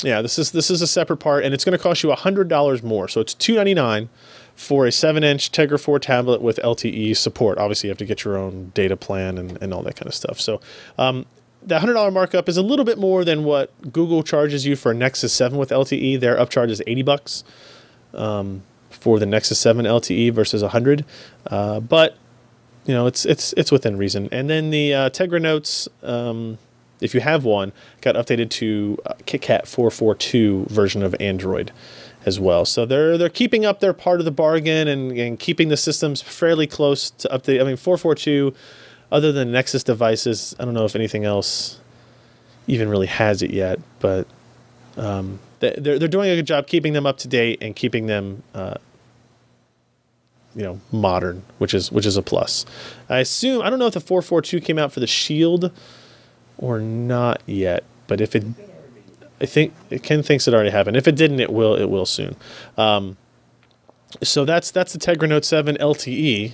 Yeah, this is a separate part, and it's going to cost you $100 more. So it's $299 for a 7-inch Tegra 4 tablet with LTE support. Obviously, you have to get your own data plan and all that kind of stuff. So the $100 markup is a little bit more than what Google charges you for a Nexus 7 with LTE. Their upcharge is $80 for the Nexus 7 LTE versus $100. But you know, it's within reason. And then the Tegra Notes, if you have one, got updated to KitKat 4.4.2 version of Android as well. So they're keeping up their part of the bargain and keeping the systems fairly close to update. I mean, 4.4.2. Other than Nexus devices, I don't know if anything else even really has it yet, but they're doing a good job keeping them up to date and keeping them, modern, which is a plus. I don't know if the 4.4.2 came out for the Shield or not yet, but if it, Ken thinks it already happened. If it didn't, it will soon. So that's the Tegra Note 7 LTE,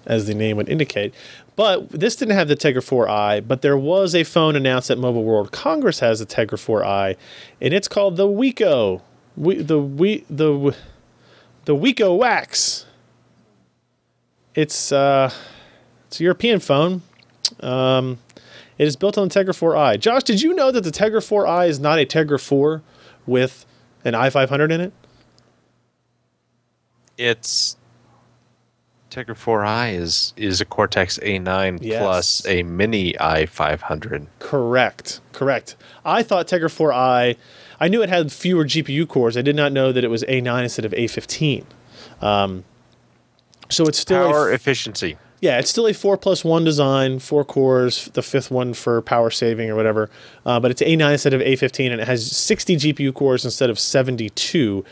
as the name would indicate. But this didn't have the Tegra 4i, but there was a phone announced at Mobile World Congress has the Tegra 4i, and it's called the Wiko. The Wiko Wax. It's a European phone. It is built on the Tegra 4i. Josh, did you know that the Tegra 4i is not a Tegra 4 with an i500 in it? It's Tegra 4i is a Cortex A9 plus a mini i500. Correct. I thought Tegra 4i, I knew it had fewer GPU cores. I did not know that it was A9 instead of A15. So it's still power efficiency. Yeah, it's still a 4+1 design, 4 cores, the 5th one for power saving or whatever. But it's A9 instead of A15, and it has 60 GPU cores instead of 72.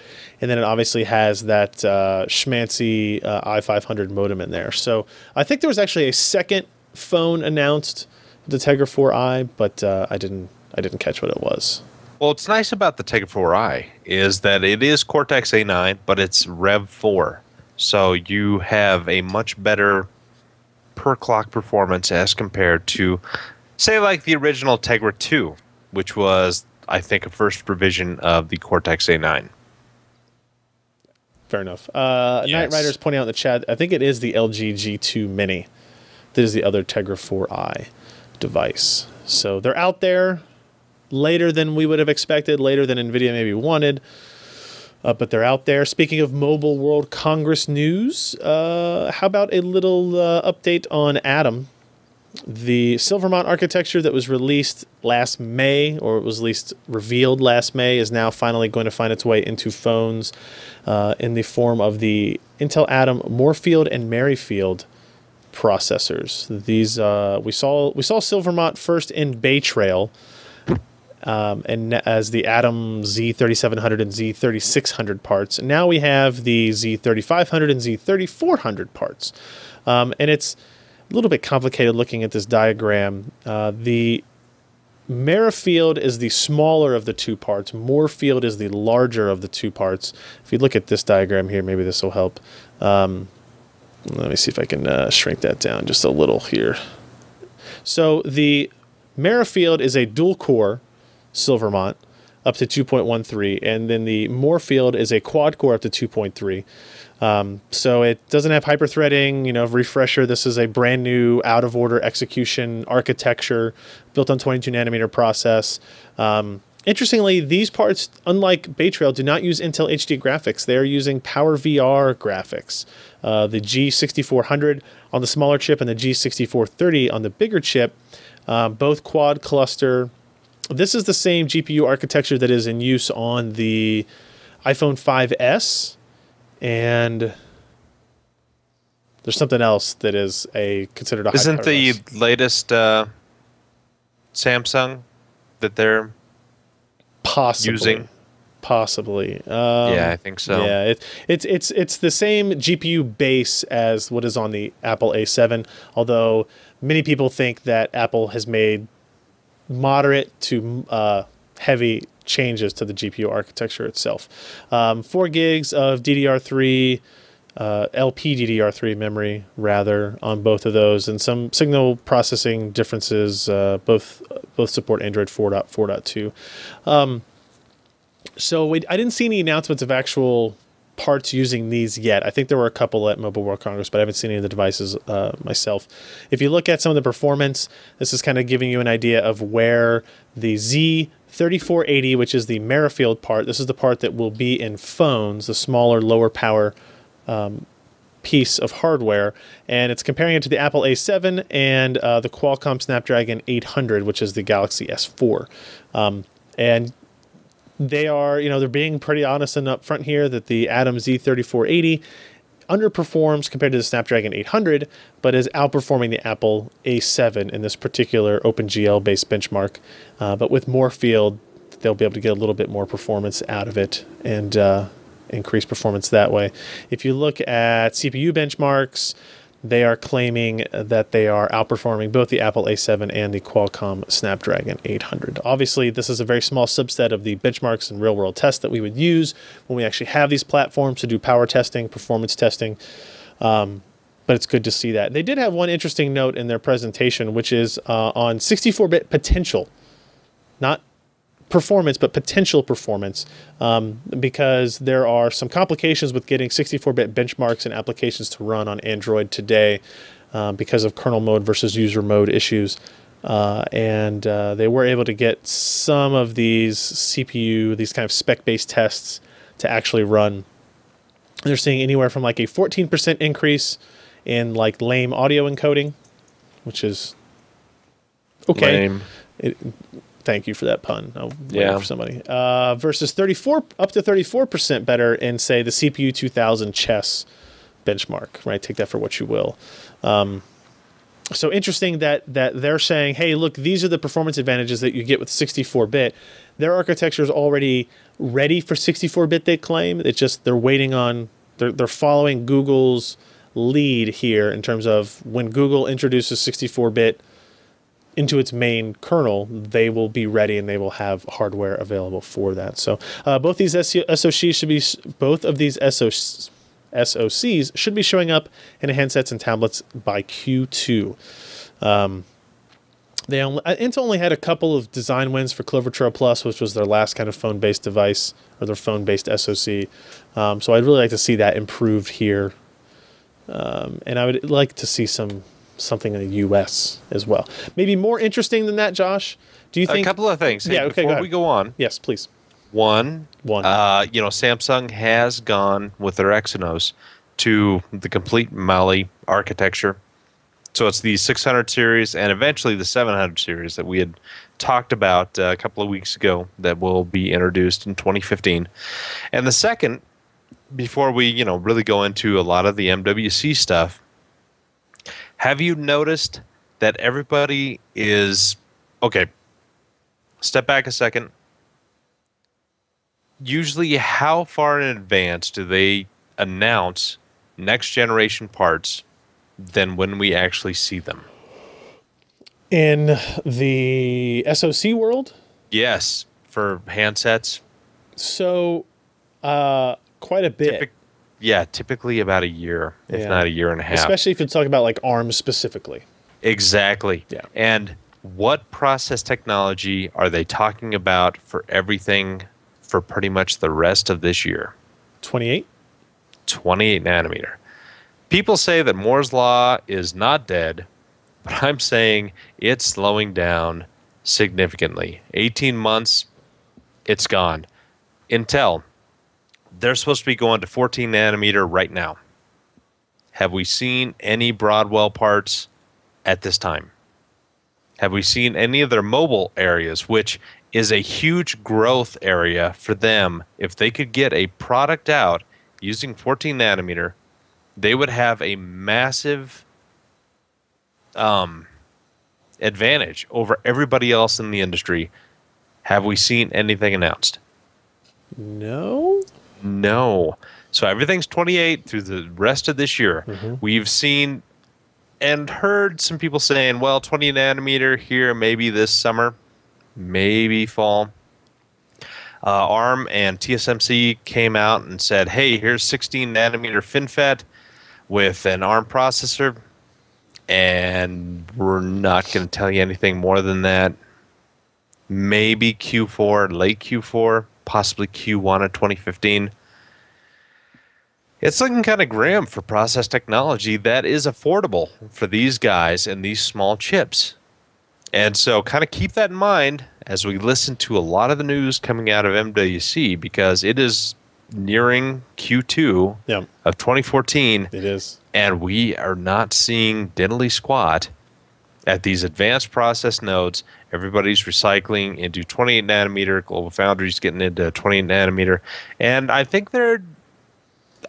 And then it obviously has that schmancy i500 modem in there. So I think there was actually a second phone announced, the Tegra 4i, but I didn't catch what it was. Well, what's nice about the Tegra 4i is that it is Cortex A9, but it's Rev 4. So you have a much better per clock performance as compared to, say, like the original Tegra 2, which was, I think, a first revision of the Cortex A9. Fair enough. Night Rider's pointing out in the chat, I think it is the LG G2 Mini. This is the other Tegra 4i device. So they're out there later than we would have expected, later than NVIDIA maybe wanted. But they're out there. Speaking of Mobile World Congress news, how about a little update on Atom? The Silvermont architecture that was released last May, or it was at least revealed last May, is now finally going to find its way into phones in the form of the Intel Atom Moorefield and Merrifield processors. These we saw Silvermont first in Bay Trail. And as the Atom Z3700 and Z3600 parts. And now we have the Z3500 and Z3400 parts. And it's a little bit complicated looking at this diagram. The Merrifield is the smaller of the two parts. Moorefield is the larger of the two parts. If you look at this diagram here, maybe this will help. Let me see if I can shrink that down just a little here. So the Merrifield is a dual-core Silvermont up to 2.13, and then the Moorefield is a quad core up to 2.3. So it doesn't have hyperthreading. Refresher, this is a brand new out of order execution architecture built on 22 nanometer process. Interestingly, these parts, unlike Bay Trail, do not use Intel HD graphics. They are using PowerVR graphics. The G6400 on the smaller chip and the G6430 on the bigger chip, both quad cluster. This is the same GPU architecture that is in use on the iPhone 5S, and there's something else that is considered a high Isn't power the device. latest Samsung that they're Possibly. using? Possibly. Yeah, I think so. Yeah, it's the same GPU base as what is on the Apple A7, although many people think that Apple has made moderate to heavy changes to the GPU architecture itself. 4 gigs of DDR3, LPDDR3 memory, rather, on both of those, and some signal processing differences. Both support Android 4.4.2. So I didn't see any announcements of actual parts using these yet. I think there were a couple at Mobile World Congress, but I haven't seen any of the devices myself. If you look at some of the performance, this is kind of giving you an idea of where the Z3480, which is the Merrifield part, this is the part that will be in phones, the smaller, lower power piece of hardware, and it's comparing it to the Apple A7 and the Qualcomm Snapdragon 800, which is the Galaxy S4. And they are, they're being pretty honest and upfront here that the Atom Z3480 underperforms compared to the Snapdragon 800, but is outperforming the Apple A7 in this particular OpenGL-based benchmark. But with Moorefield, they'll be able to get a little bit more performance out of it and increase performance that way. If you look at CPU benchmarks, they are claiming that they are outperforming both the Apple A7 and the Qualcomm Snapdragon 800. Obviously, this is a very small subset of the benchmarks and real-world tests that we would use when we actually have these platforms to do power testing, performance testing, but it's good to see that. They did have one interesting note in their presentation, which is on 64-bit potential, not performance, but potential performance, because there are some complications with getting 64-bit benchmarks and applications to run on Android today because of kernel mode versus user mode issues. And they were able to get some of these these kind of spec-based tests to actually run. They're seeing anywhere from like a 14% increase in like lame audio encoding, which is okay. Lame. Thank you for that pun. I'll wait Yeah. for somebody. Versus up to 34% better in, say, the CPU 2000 chess benchmark, right? Take that for what you will. So interesting that they're saying, hey, look, these are the performance advantages that you get with 64-bit. Their architecture is already ready for 64-bit, they claim. It's just they're waiting on, they're following Google's lead here in terms of when Google introduces 64-bit into its main kernel, they will be ready and they will have hardware available for that. So both these SoCs should be, both of these SoCs should be showing up in handsets and tablets by Q2. Intel only had a couple of design wins for Clover Trail Plus, which was their last kind of phone-based device or their phone-based SoC. So I'd really like to see that improved here, and I would like to see something in the U.S. as well. Maybe more interesting than that, Josh. Do you think A couple of things. Hey, Yeah, okay, before we go on, Yes, please. One. Samsung has gone with their Exynos to the complete Mali architecture. So it's the 600 series and eventually the 700 series that we had talked about a couple of weeks ago that will be introduced in 2015. And the second, before we really go into a lot of the MWC stuff, have you noticed that everybody is okay? Step back a second. Usually, how far in advance do they announce next generation parts than when we actually see them? In the SoC world? Yes, for handsets. So, quite a bit. Typically about a year, if not a year and a half. Especially if you're talking about like ARM specifically. Exactly. Yeah. And what process technology are they talking about for everything for pretty much the rest of this year? 28? 28 nanometer. People say that Moore's Law is not dead, but I'm saying it's slowing down significantly. 18 months it's gone. Intel, they're supposed to be going to 14 nanometer right now. Have we seen any Broadwell parts at this time? Have we seen any of their mobile areas, which is a huge growth area for them? If they could get a product out using 14 nanometer, they would have a massive advantage over everybody else in the industry. Have we seen anything announced? No. No. So everything's 28 through the rest of this year. We've seen and heard some people saying, well, 20 nanometer here, maybe this summer, maybe fall. ARM and TSMC came out and said, hey, here's 16 nanometer FinFET with an ARM processor, and we're not going to tell you anything more than that. Maybe Q4, late Q4, possibly Q1 of 2015. It's looking kind of grim for process technology that is affordable for these guys and these small chips. And so kind of keep that in mind as we listen to a lot of the news coming out of MWC, because it is nearing Q2 of 2014. It is. And we are not seeing diddly squat at these advanced process nodes. Everybody's recycling into 28 nanometer. GlobalFoundries getting into 28 nanometer. And I think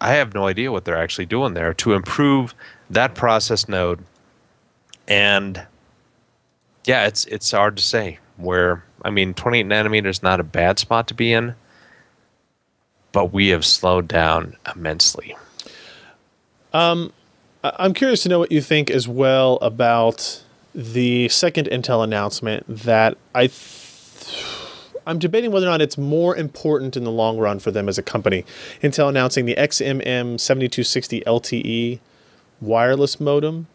I have no idea what they're actually doing there to improve that process node. And yeah, it's hard to say where, I mean, 28 nanometer is not a bad spot to be in, but we have slowed down immensely. I'm curious to know what you think as well about the second Intel announcement that I'm debating whether or not it's more important in the long run for them as a company. Intel announcing the XMM 7260 LTE wireless modem.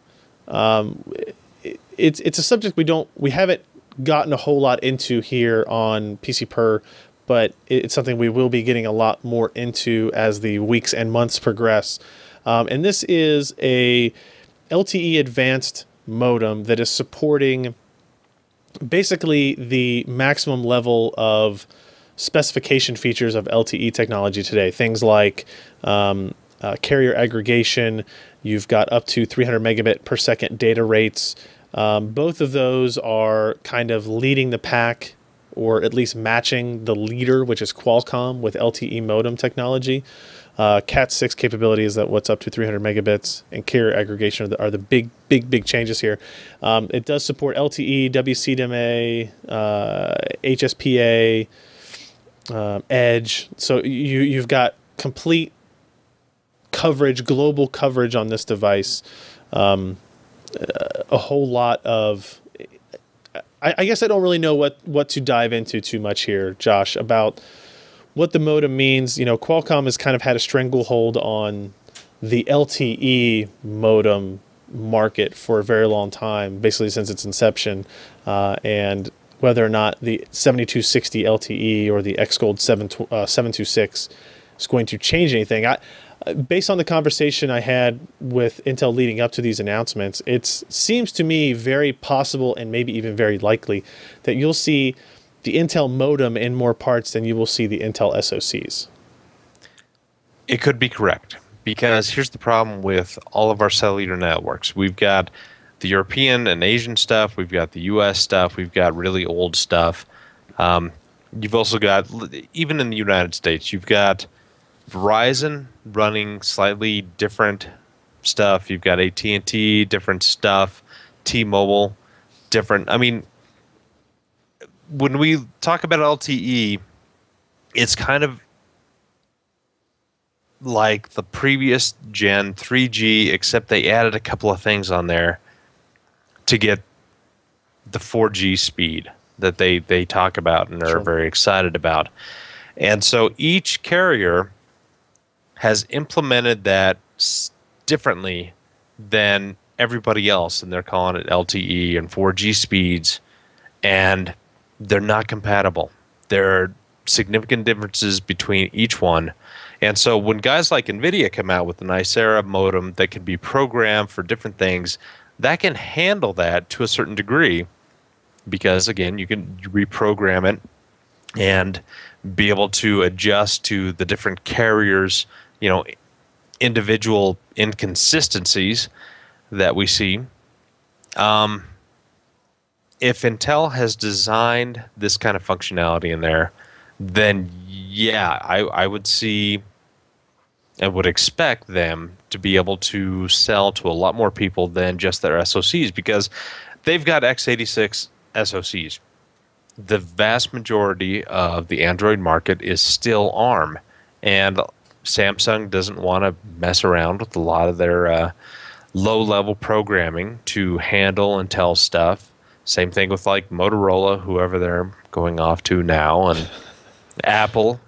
It's a subject we haven't gotten a whole lot into here on PC Per, but it's something we will be getting a lot more into as the weeks and months progress. And this is a LTE-Advanced modem that is supporting basically the maximum level of specification features of LTE technology today. Things like carrier aggregation. You've got up to 300 megabit per second data rates. Both of those are kind of leading the pack, or at least matching the leader, which is Qualcomm with LTE modem technology. Cat 6 capability is that what's up to 300 megabits, and carrier aggregation are the big changes here. It does support LTE, WCDMA, HSPA, Edge. So you've got complete coverage, global coverage on this device. A whole lot of... I guess I don't really know what to dive into too much here, Josh, about what the modem means. You know, Qualcomm has kind of had a stranglehold on the LTE modem market for a very long time, basically since its inception, and whether or not the 7260 LTE or the XGold 726 is going to change anything. Based on the conversation I had with Intel leading up to these announcements, it seems to me very possible and maybe even very likely that you'll see the Intel modem in more parts than you will see the Intel SoCs. It could be correct, because here's the problem with all of our cellular networks. We've got the European and Asian stuff. We've got the US stuff. We've got really old stuff. You've also got, even in the United States, you've got Verizon running slightly different stuff. You've got AT&T, different stuff. T-Mobile, different. I mean, when we talk about LTE, it's kind of like the previous gen 3G, except they added a couple of things on there to get the 4G speed that they talk about and are very excited about. And so each carrier has implemented that differently than everybody else, and they're calling it LTE and 4G speeds, and they're not compatible. There are significant differences between each one. And so when guys like NVIDIA come out with an Icera modem that can be programmed for different things, that can handle that to a certain degree, because, again, you can reprogram it and be able to adjust to the different carriers, individual inconsistencies that we see. If Intel has designed this kind of functionality in there, then yeah, I would see and would expect them to be able to sell to a lot more people than just their SoCs, because they've got x86 SoCs. The vast majority of the Android market is still ARM, and Samsung doesn't want to mess around with a lot of their low-level programming to handle Intel stuff. Same thing with like Motorola, whoever they're going off to now, and Apple,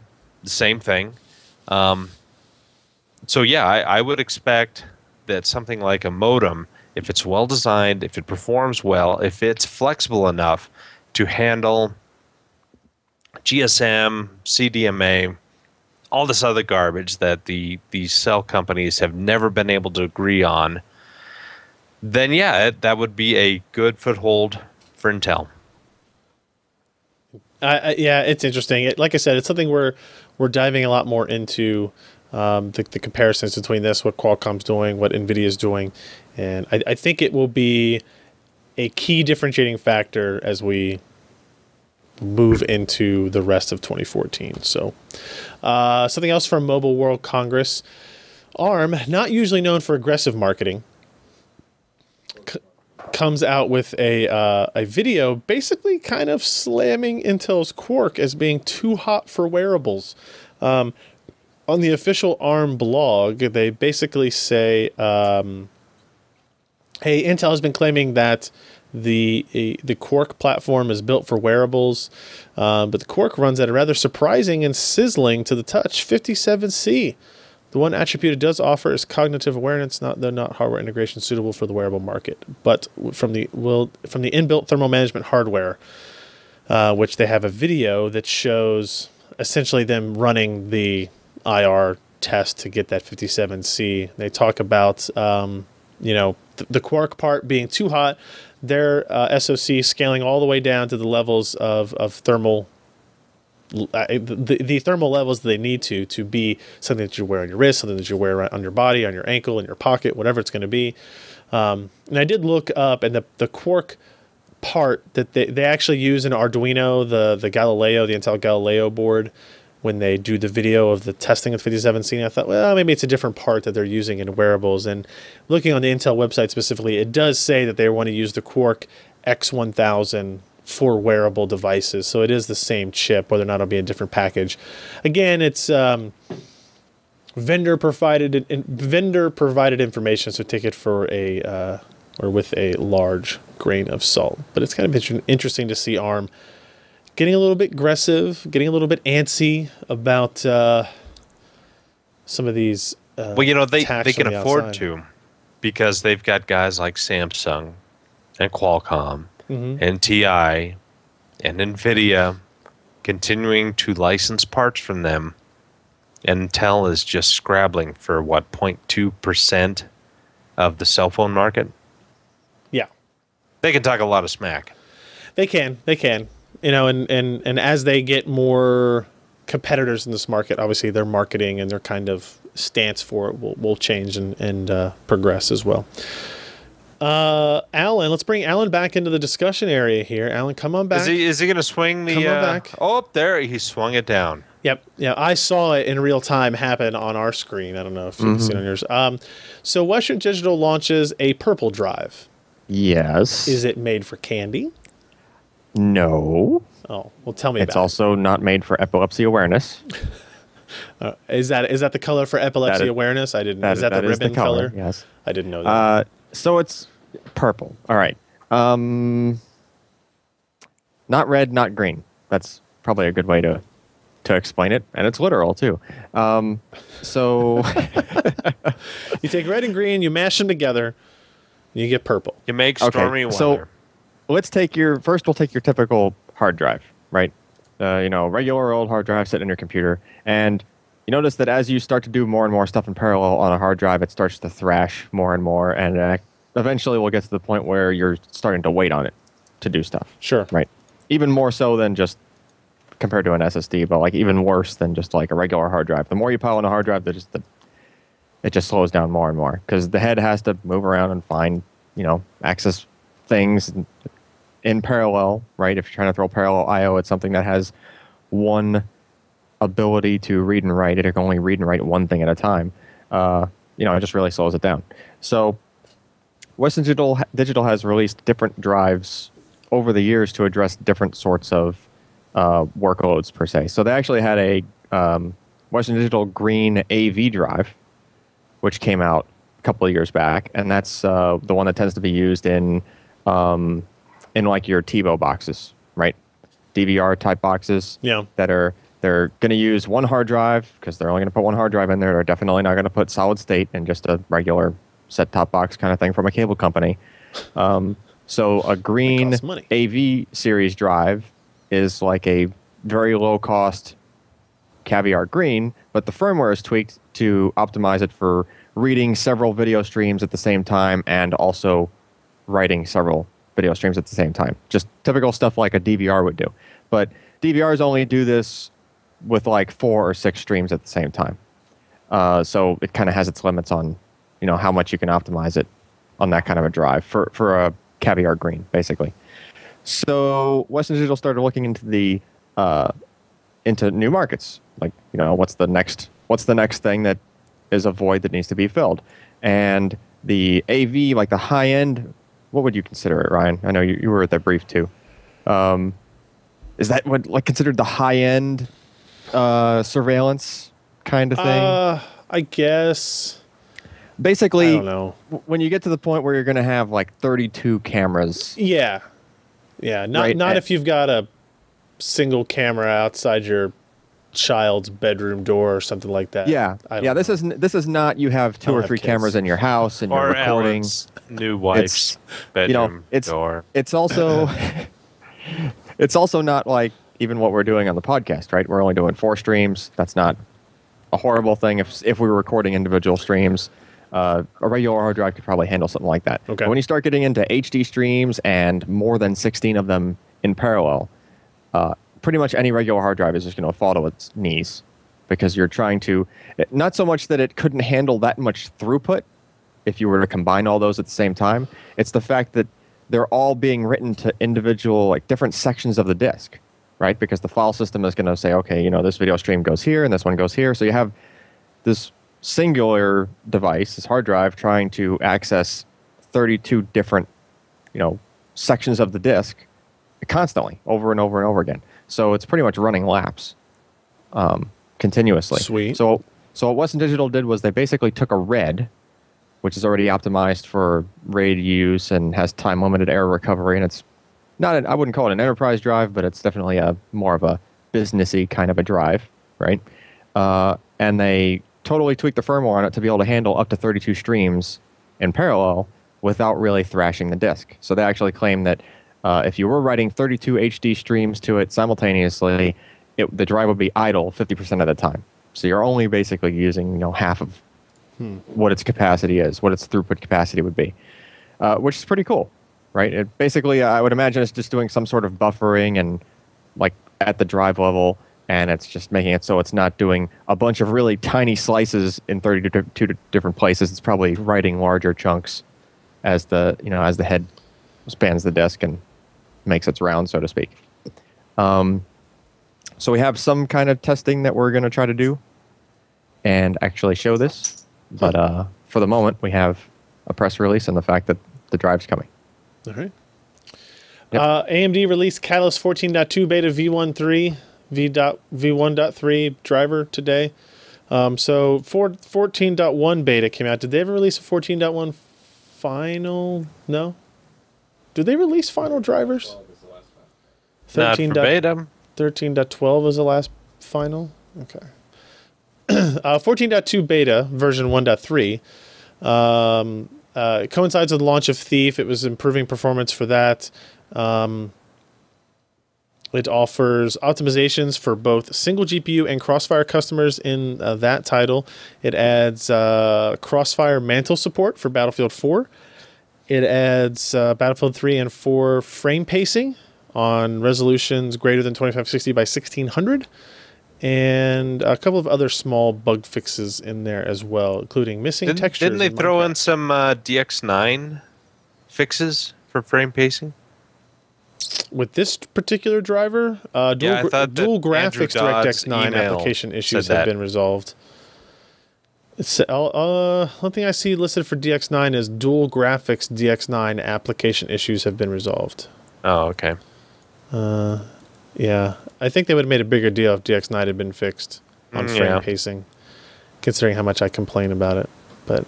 the same thing. So yeah, I would expect that something like a modem, if it's well designed, if it performs well, if it's flexible enough to handle GSM, CDMA, all this other garbage that these cell companies have never been able to agree on, then yeah, that would be a good foothold for Intel. Yeah, it's interesting. Like I said, it's something we're diving a lot more into, the comparisons between this, what Qualcomm's doing, what NVIDIA is doing, and I think it will be a key differentiating factor as we move into the rest of 2014. So something else from Mobile World Congress. ARM, not usually known for aggressive marketing, comes out with a video basically kind of slamming Intel's Quark as being too hot for wearables. On the official ARM blog, they basically say, hey, Intel has been claiming that the Quark platform is built for wearables, but the Quark runs at a rather surprising and sizzling to the touch 57C. The one attribute it does offer is cognitive awareness, though not hardware integration suitable for the wearable market, but from the inbuilt thermal management hardware, which they have a video that shows essentially them running the IR test to get that 57C. They talk about the Quark part being too hot, their SoC scaling all the way down to the levels of thermal. The thermal levels that they need to be something that you wear on your wrist, something that you wear on your body, on your ankle, in your pocket, whatever it's going to be. And I did look up, and the Quark part that they actually use in Arduino, the Galileo, the Intel Galileo board, when they do the video of the testing of 57C. I thought, well, maybe it's a different part that they're using in wearables. And looking on the Intel website specifically, it does say that they want to use the Quark X1000 for wearable devices. So it is the same chip, whether or not it'll be a different package. Again, it's vendor provided information, so take it for or with a large grain of salt. But it's kind of interesting to see ARM getting a little bit aggressive, getting a little bit antsy about some of these. They can afford to, because they've got guys like Samsung and Qualcomm and TI and NVIDIA continuing to license parts from them. And Intel is just scrabbling for, 0.2% of the cell phone market? Yeah. They can talk a lot of smack. They can. And as they get more competitors in this market, obviously their marketing and their kind of stance for it will change and progress as well. Alan, let's bring Alan back into the discussion area here. Alan, come on back. Is he going to swing the... Come on back. Oh, there, he swung it down. Yep. Yeah, I saw it in real time happen on our screen. I don't know if you can see it on yours. So Western Digital launches a purple drive. Yes. Is it made for candy? No. Oh, well, tell me about it. It's also not made for epilepsy awareness. Is that the color for epilepsy awareness? I didn't know. Is that the ribbon color? Yes. I didn't know that. So it's purple. All right. Not red, not green. That's probably a good way to explain it, and it's literal too. So you take red and green, you mash them together, and you get purple. You make stormy weather. So we'll take your typical hard drive, right? Regular old hard drive sitting in your computer, and you notice that as you start to do more and more stuff in parallel on a hard drive, it starts to thrash more and more, and eventually we'll get to the point where you're starting to wait on it to do stuff. Sure. Right. Even more so than just compared to an SSD, but like even worse than just like a regular hard drive. The more you pile on a hard drive, it just slows down more and more because the head has to move around and find, access things in parallel, right? If you're trying to throw parallel I/O at something that has one ability to read and write, it can only read and write one thing at a time. It just really slows it down. So Western Digital has released different drives over the years to address different sorts of workloads per se. So they actually had a Western Digital Green AV drive, which came out a couple of years back, and that's the one that tends to be used in like your TiVo boxes, right? DVR type boxes. Yeah. They're going to use one hard drive because they're only going to put one hard drive in there. They're definitely not going to put solid state in just a regular set-top box kind of thing from a cable company. So a green AV series drive is like a very low-cost Caviar Green, but the firmware is tweaked to optimize it for reading several video streams at the same time and also writing several video streams at the same time. Just typical stuff like a DVR would do. But DVRs only do this with like 4 or 6 streams at the same time. So it kind of has its limits on, how much you can optimize it on that kind of a drive for a Caviar Green, basically. So Western Digital started looking into new markets. Like, what's the next thing that is a void that needs to be filled? And the AV, like the high end, what would you consider it, Ryan? I know you were at that brief too. Is that what considered the high end surveillance kind of thing? I guess. Basically, I don't know. When you get to the point where you're going to have like 32 cameras. Yeah. Not if you've got a single camera outside your child's bedroom door or something like that. Yeah. This is not you have 2 or 3 cameras in your house and you're recording. Alan's new wife's bedroom door. It's also it's also not like even what we're doing on the podcast, right? We're only doing 4 streams. That's not a horrible thing if we were recording individual streams. A regular hard drive could probably handle something like that. Okay. But when you start getting into HD streams and more than 16 of them in parallel, pretty much any regular hard drive is just going to fall to its knees because you're trying to, not so much that it couldn't handle that much throughput if you were to combine all those at the same time. It's the fact that they're all being written to individual, like different sections of the disk, right? Because the file system is going to say, okay, this video stream goes here and this one goes here. So you have this singular device, this hard drive, trying to access 32 different, sections of the disk constantly, over and over and over again. So it's pretty much running laps continuously. Sweet. So what Western Digital did was they basically took a RAID, which is already optimized for RAID use and has time-limited error recovery, and it's not I wouldn't call it an enterprise drive, but it's definitely more of a businessy kind of a drive, right? And they totally tweaked the firmware on it to be able to handle up to 32 streams in parallel without really thrashing the disk. So they actually claim that if you were writing 32 HD streams to it simultaneously, the drive would be idle 50% of the time. So you're only basically using half of what its capacity is, what its throughput capacity would be, which is pretty cool, right? It basically, I would imagine it's just doing some sort of buffering and like at the drive level, and it's just making it so it's not doing a bunch of really tiny slices in 32 different places. It's probably writing larger chunks as the head spans the disk and makes its round, so to speak. So we have some kind of testing that we're going to try to do and actually show this. But for the moment, we have a press release and the fact that the drive's coming. All right. Yep. AMD released Catalyst 14.2 beta v1.3 driver today. So 14.1 beta came out. Did they ever release a 14.1 final? No. Did they release final drivers? Not verbatim. 13.12 was the last final? Okay. 14.2 beta, version 1.3, coincides with the launch of Thief. It was improving performance for that. It offers optimizations for both single GPU and Crossfire customers in that title. It adds Crossfire Mantle support for Battlefield 4. It adds Battlefield 3 and 4 frame pacing on resolutions greater than 2560 by 1600, and a couple of other small bug fixes in there as well, including missing textures. Didn't they throw in some DX9 fixes for frame pacing? With this particular driver, dual graphics DirectX 9 application issues have been resolved. One thing I see listed for DX9 is dual graphics DX9 application issues have been resolved. Oh, okay. Yeah, I think they would have made a bigger deal if DX9 had been fixed on frame pacing, considering how much I complain about it. But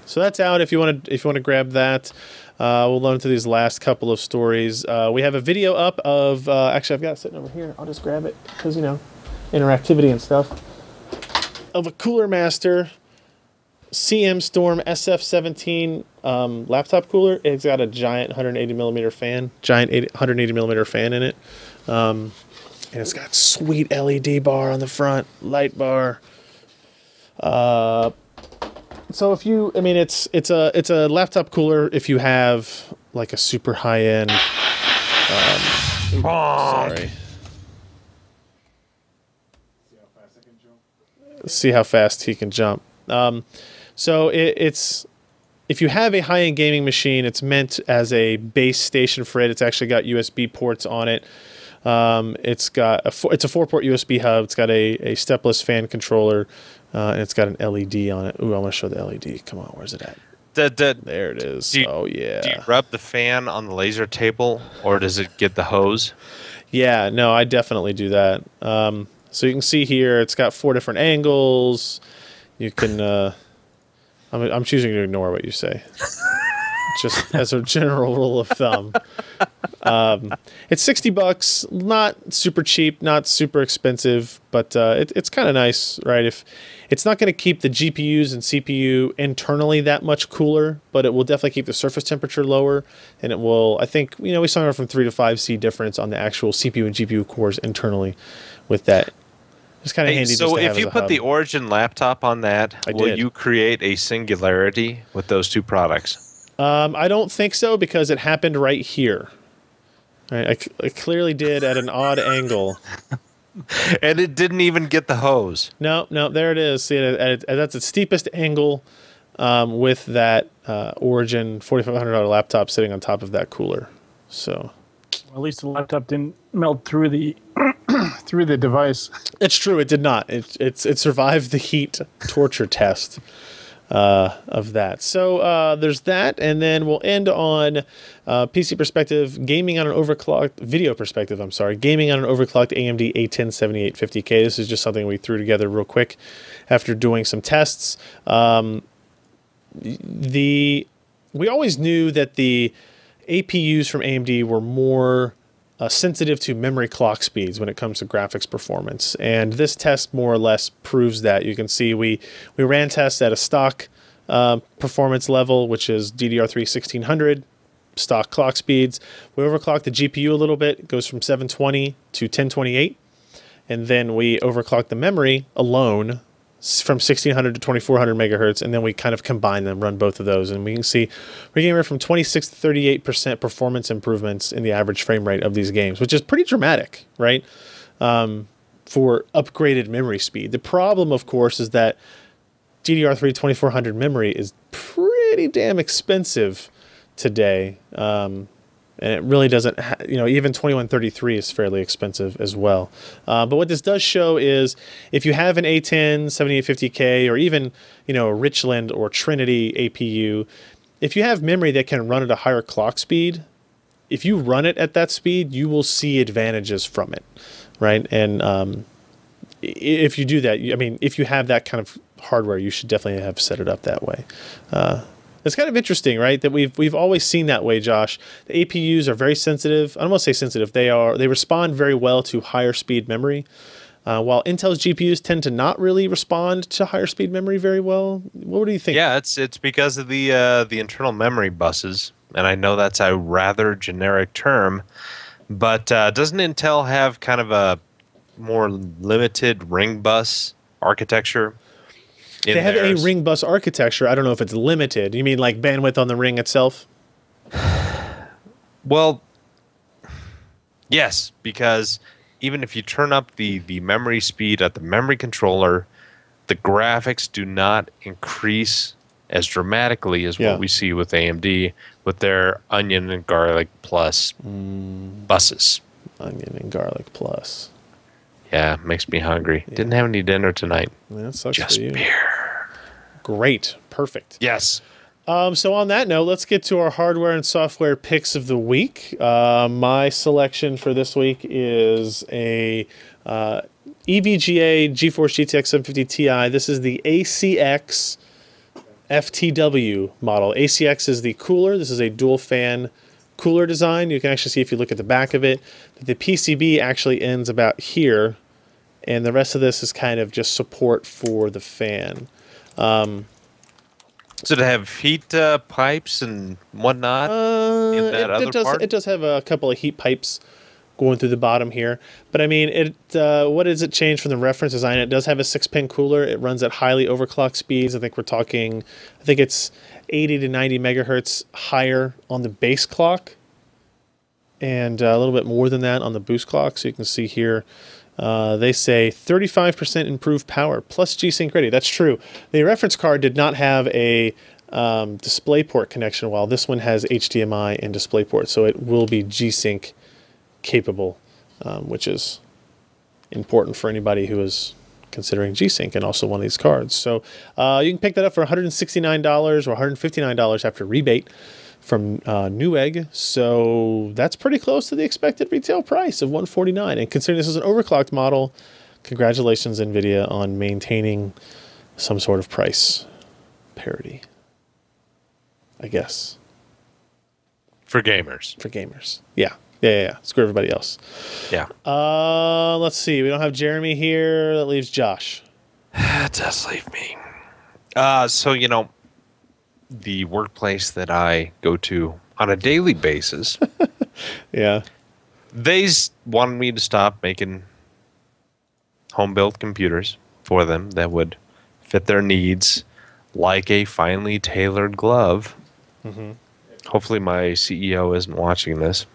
so that's out. If you want to grab that, we'll run through these last couple of stories. We have a video up of actually I've got it sitting over here. I'll just grab it because interactivity and stuff of a Coolermaster CM Storm SF17 laptop cooler. It's got a giant 180 millimeter fan in it. And it's got sweet LED bar on the front, light bar. So if you, it's a laptop cooler if you have like a super high end. Sorry. See how fast he can jump. So it's if you have a high end gaming machine, it's meant as a base station for it. It's actually got USB ports on it. It's got it's a 4-port USB hub. It's got a stepless fan controller, and it's got an LED on it. Ooh, I want to show the LED. Come on, where's it at? There it is. Do you rub the fan on the laser table, or does it get the hose? Yeah, no, I definitely do that. So you can see here, it's got 4 different angles. You can. I'm choosing to ignore what you say. Just as a general rule of thumb. It's $60, not super cheap, not super expensive, but it's kind of nice, right? If it's not going to keep the GPUs and CPU internally that much cooler, but it will definitely keep the surface temperature lower, and it will. I think we saw somewhere from 3 to 5 C difference on the actual CPU and GPU cores internally with that. It's kind of handy. So just to have if you as a put hub. the Origin laptop on that, will you create a singularity with those two products? I don't think so, because it happened right here. Right, I clearly did at an odd angle. And it didn't even get the hose. No, there it is. See, that's its steepest angle with that Origin $4,500 laptop sitting on top of that cooler. So, well, at least the laptop didn't melt through the through the device. It's true. It did not. It survived the heat torture test of that. So there's that, and then we'll end on PC perspective, gaming on an overclocked video perspective. I'm sorry, gaming on an overclocked AMD A10 7850K. This is just something we threw together real quick after doing some tests. We always knew that the APUs from AMD were more sensitive to memory clock speeds when it comes to graphics performance, and this test more or less proves that. You can see we ran tests at a stock performance level, which is DDR3 1600 stock clock speeds. We overclocked the GPU a little bit. It goes from 720 to 1028, and then we overclocked the memory alone from 1600 to 2400 megahertz, and then we kind of combine them, run both of those, and we can see we're getting from 26 to 38% performance improvements in the average frame rate of these games, which is pretty dramatic, right? For upgraded memory speed. The problem, of course, is that DDR3 2400 memory is pretty damn expensive today. And it really doesn't, even 2133 is fairly expensive as well. But what this does show is if you have an A10 7850K or even, a Richland or Trinity APU, if you have memory that can run at a higher clock speed, if you run it at that speed, you will see advantages from it, right? And if you do that, if you have that kind of hardware, you should definitely have set it up that way. It's kind of interesting, right? That we've always seen that way, Josh. The APUs are very sensitive. I don't want to say sensitive. They respond very well to higher speed memory, while Intel's GPUs tend to not really respond to higher speed memory very well. What do you think? Yeah, it's because of the internal memory buses, and I know that's a rather generic term, but doesn't Intel have kind of a more limited ring bus architecture? They have a ring bus architecture. I don't know if it's limited. You mean like bandwidth on the ring itself? Well, Yes, because even if you turn up the memory speed at the memory controller, the graphics do not increase as dramatically as what we see with AMD with their Onion and Garlic Plus buses. Onion and Garlic Plus. Yeah, makes me hungry. Yeah. Didn't have any dinner tonight. That sucks Just for you. beer. Great. Perfect. Yes. So on that note, let's get to our hardware and software picks of the week. My selection for this week is a EVGA GeForce GTX 750 Ti. This is the ACX FTW model. ACX is the cooler. This is a dual fan cooler design. You can actually see if you look at the back of it, that the PCB actually ends about here, and the rest of this is kind of just support for the fan. Does it have heat pipes and whatnot in that other part? It does have a couple of heat pipes going through the bottom here. But I mean, what does it change from the reference design? It does have a 6-pin cooler. It runs at highly overclocked speeds. I think it's 80 to 90 megahertz higher on the base clock, and a little bit more than that on the boost clock. So you can see here, they say 35% improved power plus G-Sync ready. That's true. The reference card did not have a DisplayPort connection, while this one has HDMI and DisplayPort. So it will be G-Sync capable, which is important for anybody who is considering G-Sync and also one of these cards. So you can pick that up for $169 or $159 after rebate from Newegg. So that's pretty close to the expected retail price of $149. And considering this is an overclocked model, congratulations NVIDIA on maintaining some sort of price parity, I guess. For gamers. For gamers. Yeah. Screw everybody else. Yeah. Let's see. We don't have Jeremy here. That leaves Josh. It does leave me. So, the workplace that I go to on a daily basis. Yeah. They wanted me to stop making home-built computers for them that would fit their needs like a finely tailored glove. Mm-hmm. Hopefully my CEO isn't watching this.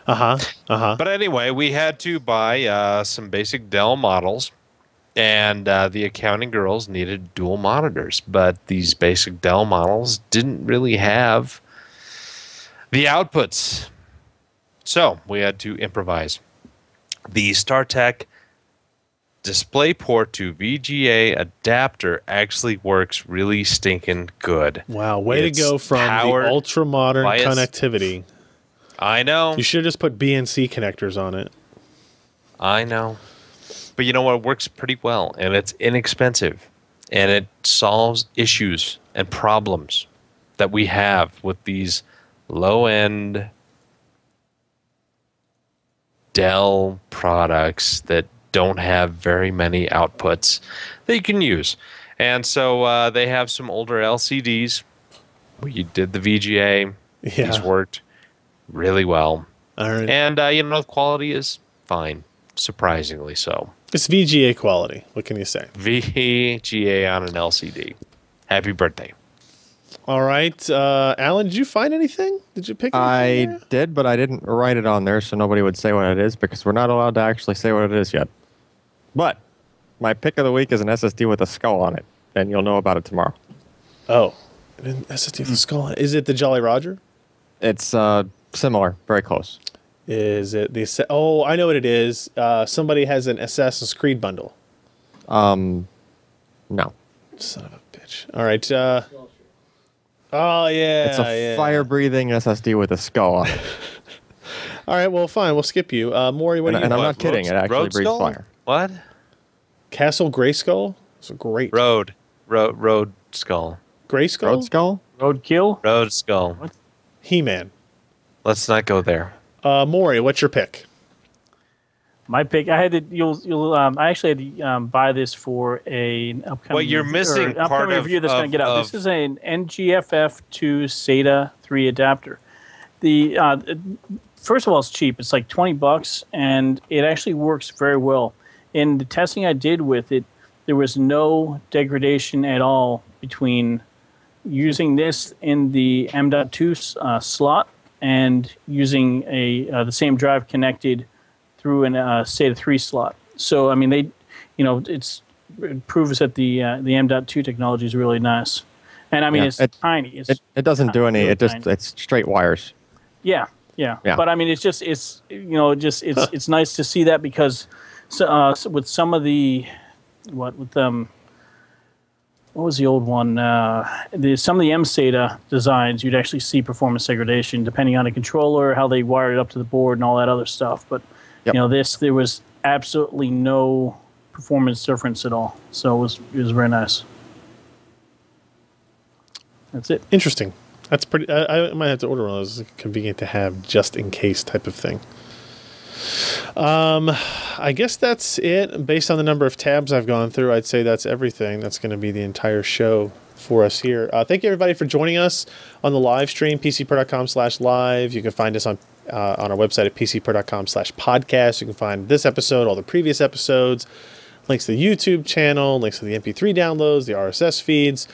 But anyway, we had to buy some basic Dell models, and the accounting girls needed dual monitors, but these basic Dell models didn't really have the outputs. So we had to improvise. The StarTech DisplayPort to VGA adapter actually works really stinking good. Wow, way to go from the ultra-modern connectivity. I know. You should have just put BNC connectors on it. I know. But you know what? It works pretty well, and it's inexpensive, and it solves issues and problems that we have with these low-end Dell products that don't have very many outputs that you can use. And so they have some older LCDs where you did the VGA. Yeah. These worked really well. All right. And, the quality is fine, surprisingly so. It's VGA quality. What can you say? VGA on an LCD. Happy birthday. All right. Alan, did you find anything? Did you pick anything? I did, but I didn't write it on there so nobody would say what it is because we're not allowed to actually say what it is yet. But my pick of the week is an SSD with a skull on it, and you'll know about it tomorrow. Oh, an SSD with a skull on it. Is it the Jolly Roger? It's similar, very close. Is it the... Oh, I know what it is. Somebody has an Assassin's Creed bundle. No. Son of a bitch. All right. Oh, yeah. It's a fire-breathing SSD with a skull on it. All right, well, fine. We'll skip you. Maury, what do you And I'm not kidding. It actually breathes skull? fire. What? Castle Grayskull? It's a great... Road skull. Grayskull? Road skull? Roadkill? Road skull. What? He-Man. Let's not go there. Maury, what's your pick? My pick. I had to. I actually had to buy this for an upcoming. Well, you're missing part of review that's going to get out. This is an NGFF to SATA 3 adapter. The first of all, it's cheap. It's like $20, and it actually works very well. In the testing I did with it, there was no degradation at all between using this in the M.2 slot and using the same drive connected through an SATA 3 slot. So I mean, it proves that the M.2 technology is really nice. And I mean, it's tiny. It doesn't do any. Really it's straight wires. Yeah. But I mean, it's nice to see that because with some of the what was the old one? Some of the M-SATA designs, you'd actually see performance degradation depending on the controller, how they wired it up to the board, and all that other stuff. But there was absolutely no performance difference at all. So it was very nice. That's it. Interesting. That's pretty. I might have to order one of those. It's convenient to have, just in case type of thing. I guess that's it. Based on the number of tabs I've gone through, I'd say that's everything. That's going to be the entire show for us here. Thank you, everybody, for joining us on the live stream, pcper.com/live. You can find us on our website at pcper.com/podcast. You can find this episode, all the previous episodes, links to the YouTube channel, links to the MP3 downloads, the RSS feeds.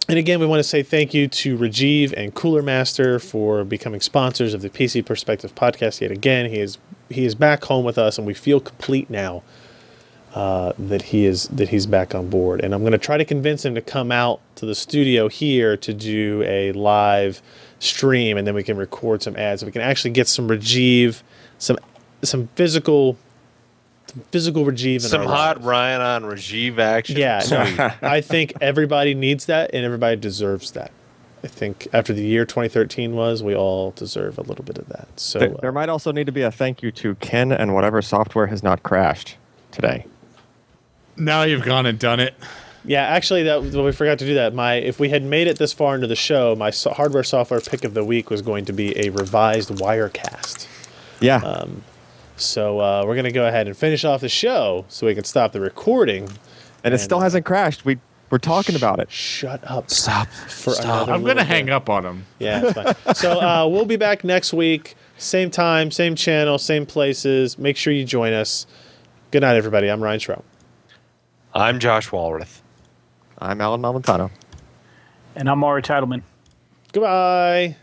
And again, we want to say thank you to Rajiv and Coolermaster for becoming sponsors of the PC Perspective podcast yet again. He is back home with us, and we feel complete now that he's back on board. And I'm going to try to convince him to come out to the studio here to do a live stream, and then we can record some ads. So we can actually get some Rajiv, some physical Rajiv. Some hot Ryan on Rajiv action. Yeah, no, I think everybody needs that, and everybody deserves that. I think after the year 2013 was, we all deserve a little bit of that. So there might also need to be a thank you to Ken and whatever software has not crashed today. Now you've gone and done it. Yeah, actually, we forgot to do that. If we had made it this far into the show, my hardware software pick of the week was going to be a revised Wirecast. Yeah. So we're going to go ahead and finish off the show so we can stop the recording. And it still hasn't crashed. We're talking about it. Shut up. Stop. I'm going to hang up on him. Yeah, it's fine. So we'll be back next week. Same time, same channel, same places. Make sure you join us. Good night, everybody. I'm Ryan Schrow. I'm Josh Walrath. I'm Alan Malventano. And I'm Maury Titleman. Goodbye.